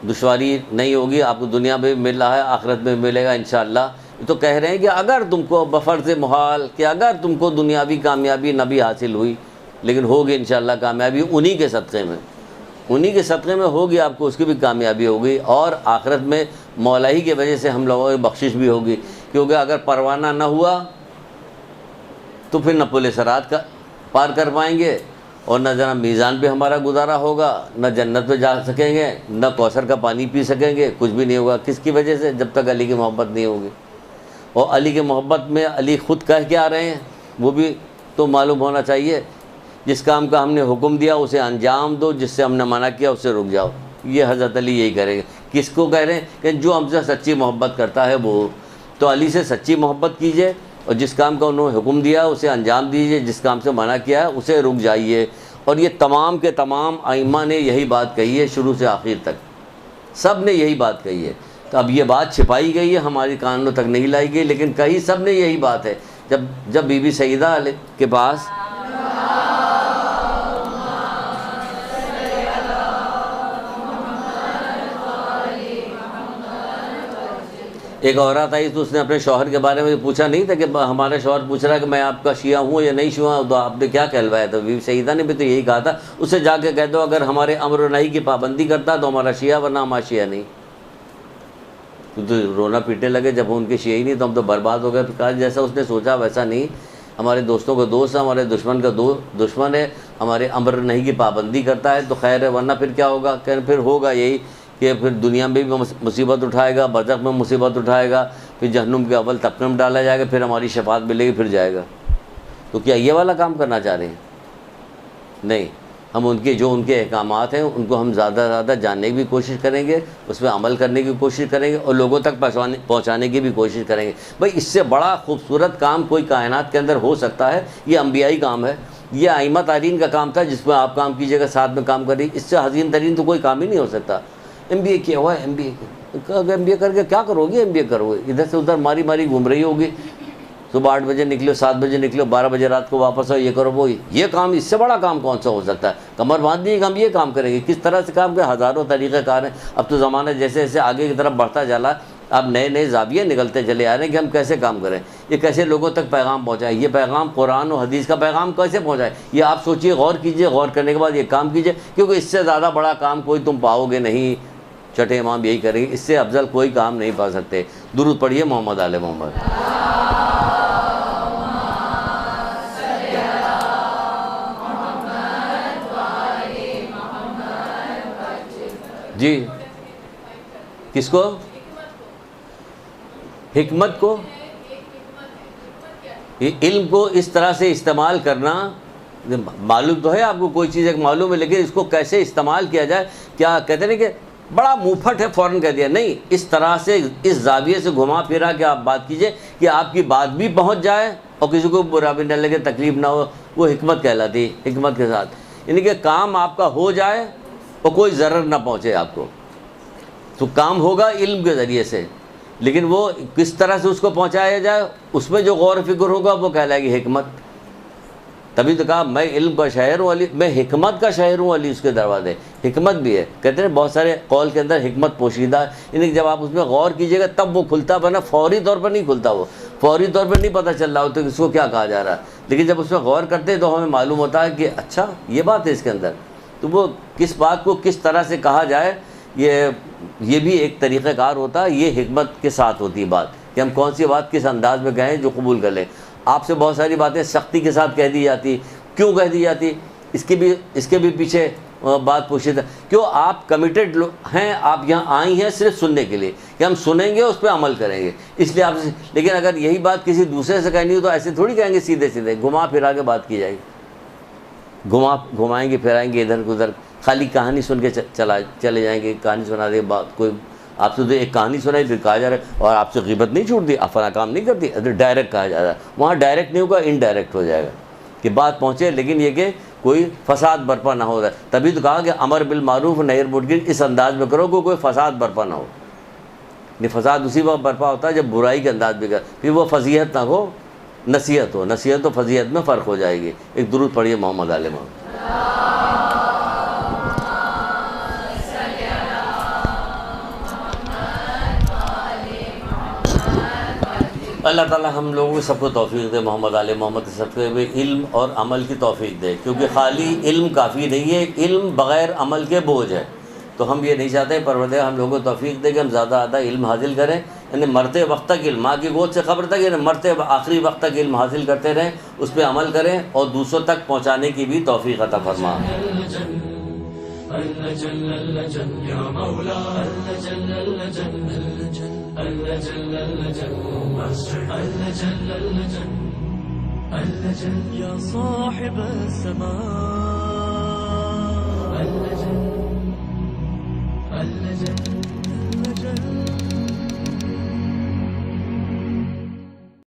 دشواری نہیں ہوگی, آپ کو دنیا میں مل رہا ہے آخرت میں ملے گا انشاءاللہ. تو کہہ رہے ہیں کہ اگر تم کو بفرض محال کہ اگر تم کو دنیاوی کامیابی نہ بھی حاصل ہوئی لیکن ہوگی انشاءاللہ کامیابی انہی کے صدقے میں, انہی کے صدقے میں ہوگی, آپ کو اس کی بھی کامیابی ہوگی, اور آخرت میں مولا ہی کی وجہ سے ہم لوگوں کی بخشش بھی ہوگی. کیونکہ اگر پروانہ نہ ہوا تو پھر نہ پل صراط کا پار کر پائیں گے, اور نہ جناب میزان پہ ہمارا گزارا ہوگا, نہ جنت پہ جا سکیں گے, نہ کوثر کا پانی پی سکیں گے, کچھ بھی نہیں ہوگا. کس کی وجہ سے؟ جب تک علی کی محبت نہیں ہوگی. اور علی کے محبت میں علی خود کہہ کے آ رہے ہیں، وہ بھی تو معلوم ہونا چاہیے۔ جس کام کا ہم نے حکم دیا اسے انجام دو، جس سے ہم نے منع کیا اسے رک جاؤ۔ یہ حضرت علی یہی کریں گے۔ کس کو کہہ رہے ہیں؟ کہ جو ہم سے سچی محبت کرتا ہے وہ، تو علی سے سچی محبت کیجئے اور جس کام کا انہوں نے حکم دیا اسے انجام دیجئے، جس کام سے منع کیا ہے اسے رک جائیے۔ اور یہ تمام کے تمام ائمہ نے یہی بات کہی ہے، شروع سے آخر تک سب نے یہی بات کہی ہے۔ تو اب یہ بات چھپائی گئی ہے، ہماری کانوں تک نہیں لائی گئی، لیکن کہی سب نے یہی بات ہے۔ جب بی بی سیدہ کے پاس ایک عورت آئی تو اس نے اپنے شوہر کے بارے میں پوچھا نہیں تھا کہ ہمارا شوہر پوچھ رہا ہے کہ میں آپ کا شیعہ ہوں یا نہیں شیعہ ہوں، تو آپ نے کیا کہلوایا تھا؟ بی بی سیدہ نے بھی تو یہی کہا تھا، اسے جا کے کہہ دو اگر ہمارے امر و نہی کی پابندی کرتا تو ہمارا شیعہ، ورنہ ہمارا شیعہ نہیں۔ تو رونا پیٹنے لگے جب ان کے شیعہ ہی نہیں تو ہم تو برباد ہو گئے۔ کہا جیسا اس نے سوچا ویسا نہیں، ہمارے دوستوں کا دوست ہے، ہمارے دشمن کا دشمن ہے، ہمارے امر نہیں کی پابندی کرتا ہے تو خیر ہے، ورنہ پھر کیا ہوگا؟ کہ پھر ہوگا یہی کہ پھر دنیا میں بھی مصیبت اٹھائے گا، برزخ میں مصیبت اٹھائے گا، پھر جہنم کے اول طبقے میں ڈالا جائے گا، پھر ہماری شفاعت ملے گی، پھر جائے گا۔ تو کیا یہ والا کام کرنا چاہ رہے ہیں؟ نہیں، ہم ان کے احکامات ہیں ان کو ہم زیادہ سے زیادہ جاننے کی بھی کوشش کریں گے، اس پہ عمل کرنے کی کوشش کریں گے اور لوگوں تک پہنچانے کی بھی کوشش کریں گے۔ بھائی اس سے بڑا خوبصورت کام کوئی کائنات کے اندر ہو سکتا ہے؟ یہ انبیائی کام ہے، یہ ائمہ تارین کا کام تھا جس میں آپ کام کیجیے گا، ساتھ میں کام کریے، اس سے حسین ترین تو کوئی کام ہی نہیں ہو سکتا۔ ایم بی اے کیا ہوا ہے، ایم بی اے کر کے کیا کرو گی؟ ایم بی اے کرو گے، ادھر سے ادھر ماری گھوم رہی ہوگی، صبح 8 بجے نکلو، 7 بجے نکلو، 12 بجے رات کو واپس آؤ، یہ کرو وہ، یہ کام اس سے بڑا کام کون سا ہو سکتا ہے؟ کمر باندھ دیے کہ ہم یہ کام کریں گے، کس طرح سے کام کریں؟ ہزاروں طریقہ کار ہیں۔ اب تو زمانہ جیسے جیسے آگے کی طرف بڑھتا چلا، اب نئے نئے زاویے نکلتے چلے آ رہے ہیں کہ ہم کیسے کام کریں، یہ کیسے لوگوں تک پیغام پہنچائیں، یہ پیغام قرآن و حدیث کا پیغام کیسے پہنچائیں، یہ آپ سوچیے، غور کیجئے، غور کرنے کے بعد یہ کام کیجئے، کیونکہ اس سے زیادہ بڑا کام کوئی تم پاؤ گے نہیں۔ چھٹے امام یہی کریں گے، اس سے افضل کوئی کام نہیں پا سکتے۔ درود پڑھیے محمد آل محمد۔ جی کس کو؟ حکمت کو، علم کو اس طرح سے استعمال کرنا معلوم تو ہے آپ کو، کوئی چیز ایک معلوم ہے، لیکن اس کو کیسے استعمال کیا جائے؟ کیا کہتے ہیں کہ بڑا منہ پھٹ ہے فوراً کہہ دیا، نہیں، اس طرح سے اس زاویے سے گھما پھرا کے آپ بات کیجئے کہ آپ کی بات بھی پہنچ جائے اور کسی کو برا بھی نہ لگے، تکلیف نہ ہو، وہ حکمت کہلاتی ہے۔ حکمت کے ساتھ یعنی کہ کام آپ کا ہو جائے اور کوئی ضرر نہ پہنچے آپ کو، تو کام ہوگا علم کے ذریعے سے، لیکن وہ کس طرح سے اس کو پہنچایا جائے، اس میں جو غور و فکر ہوگا وہ کہلائے گی حکمت۔ تبھی تو کہا میں علم کا شہر ہوں علی، میں حکمت کا شہر ہوں علی، اس کے دروازے حکمت بھی ہے۔ کہتے ہیں بہت سارے قول کے اندر حکمت پوشیدہ ہے، یعنی کہ جب آپ اس میں غور کیجئے گا تب وہ کھلتا، ورنہ فوری طور پر نہیں کھلتا، وہ فوری طور پر نہیں پتہ چل رہا ہوتا کہ اس کو کیا کہا جا رہا ہے، لیکن جب اس میں غور کرتے ہیں تو ہمیں معلوم ہوتا ہے کہ اچھا یہ بات ہے اس کے اندر، تو وہ کس بات کو کس طرح سے کہا جائے، یہ بھی ایک طریقہ کار ہوتا ہے۔ یہ حکمت کے ساتھ ہوتی ہے بات کہ ہم کون سی بات کس انداز میں کہیں جو قبول کر لیں۔ آپ سے بہت ساری باتیں سختی کے ساتھ کہہ دی جاتی، کیوں کہہ دی جاتی؟ اس کے بھی پیچھے بات پوشیدہ، کیوں آپ کمیٹڈ ہیں، آپ یہاں آئی ہیں صرف سننے کے لیے کہ ہم سنیں گے اس پہ عمل کریں گے، اس لیے آپ سے۔ لیکن اگر یہی بات کسی دوسرے سے کہنی ہو تو ایسے تھوڑی کہیں گے، سیدھے سیدھے گھما پھرا کے بات کی جائے گی، گھمائیں گے پھرائیں گے ادھر ادھر، خالی کہانی سن کے چلے جائیں گے، کہانی سنا دے بات، کوئی آپ سے تو ایک کہانی سنائی پھر کہا جا رہا ہے اور آپ سے غیبت نہیں چھوٹ دی، افنا کام نہیں کرتی، ڈائریکٹ کہا جا رہا ہے، وہاں ڈائریکٹ نہیں ہوگا، انڈائریکٹ ہو جائے گا کہ بات پہنچے، لیکن یہ کہ کوئی فساد برپا نہ ہو رہا ہے۔ تبھی تو کہا کہ امر بالمعروف نہی عن المنکر اس انداز میں کرو کہ کوئی فساد برپا نہ ہو۔ یہ فساد اسی وقت برپا ہوتا ہے جب برائی کے انداز میں کر، پھر وہ فضیحت نہ ہو، نصیحت ہو، نصیحت و فضیحت میں فرق ہو جائے گی۔ ایک درود پڑھیے محمد آل محمد۔ اللہ تعالیٰ ہم لوگوں کو سب کو توفیق دے، محمد آل محمد کے صدقے میں علم اور عمل کی توفیق دے، کیونکہ خالی علم کافی نہیں ہے، علم بغیر عمل کے بوجھ ہے۔ تو ہم یہ نہیں چاہتے، پروردگار ہم لوگوں کو توفیق دے کہ ہم زیادہ زیادہ علم حاصل کریں، یعنی مرتے وقت تک علم، ماں کی گود سے خبر تک، یعنی مرتے آخری وقت تک علم حاصل کرتے رہیں، اس پہ عمل کریں اور دوسروں تک پہنچانے کی بھی توفیق عطا فرما۔ یا مولا اللجن اللجن اللجن يا صاحب السماء اللجن اللجن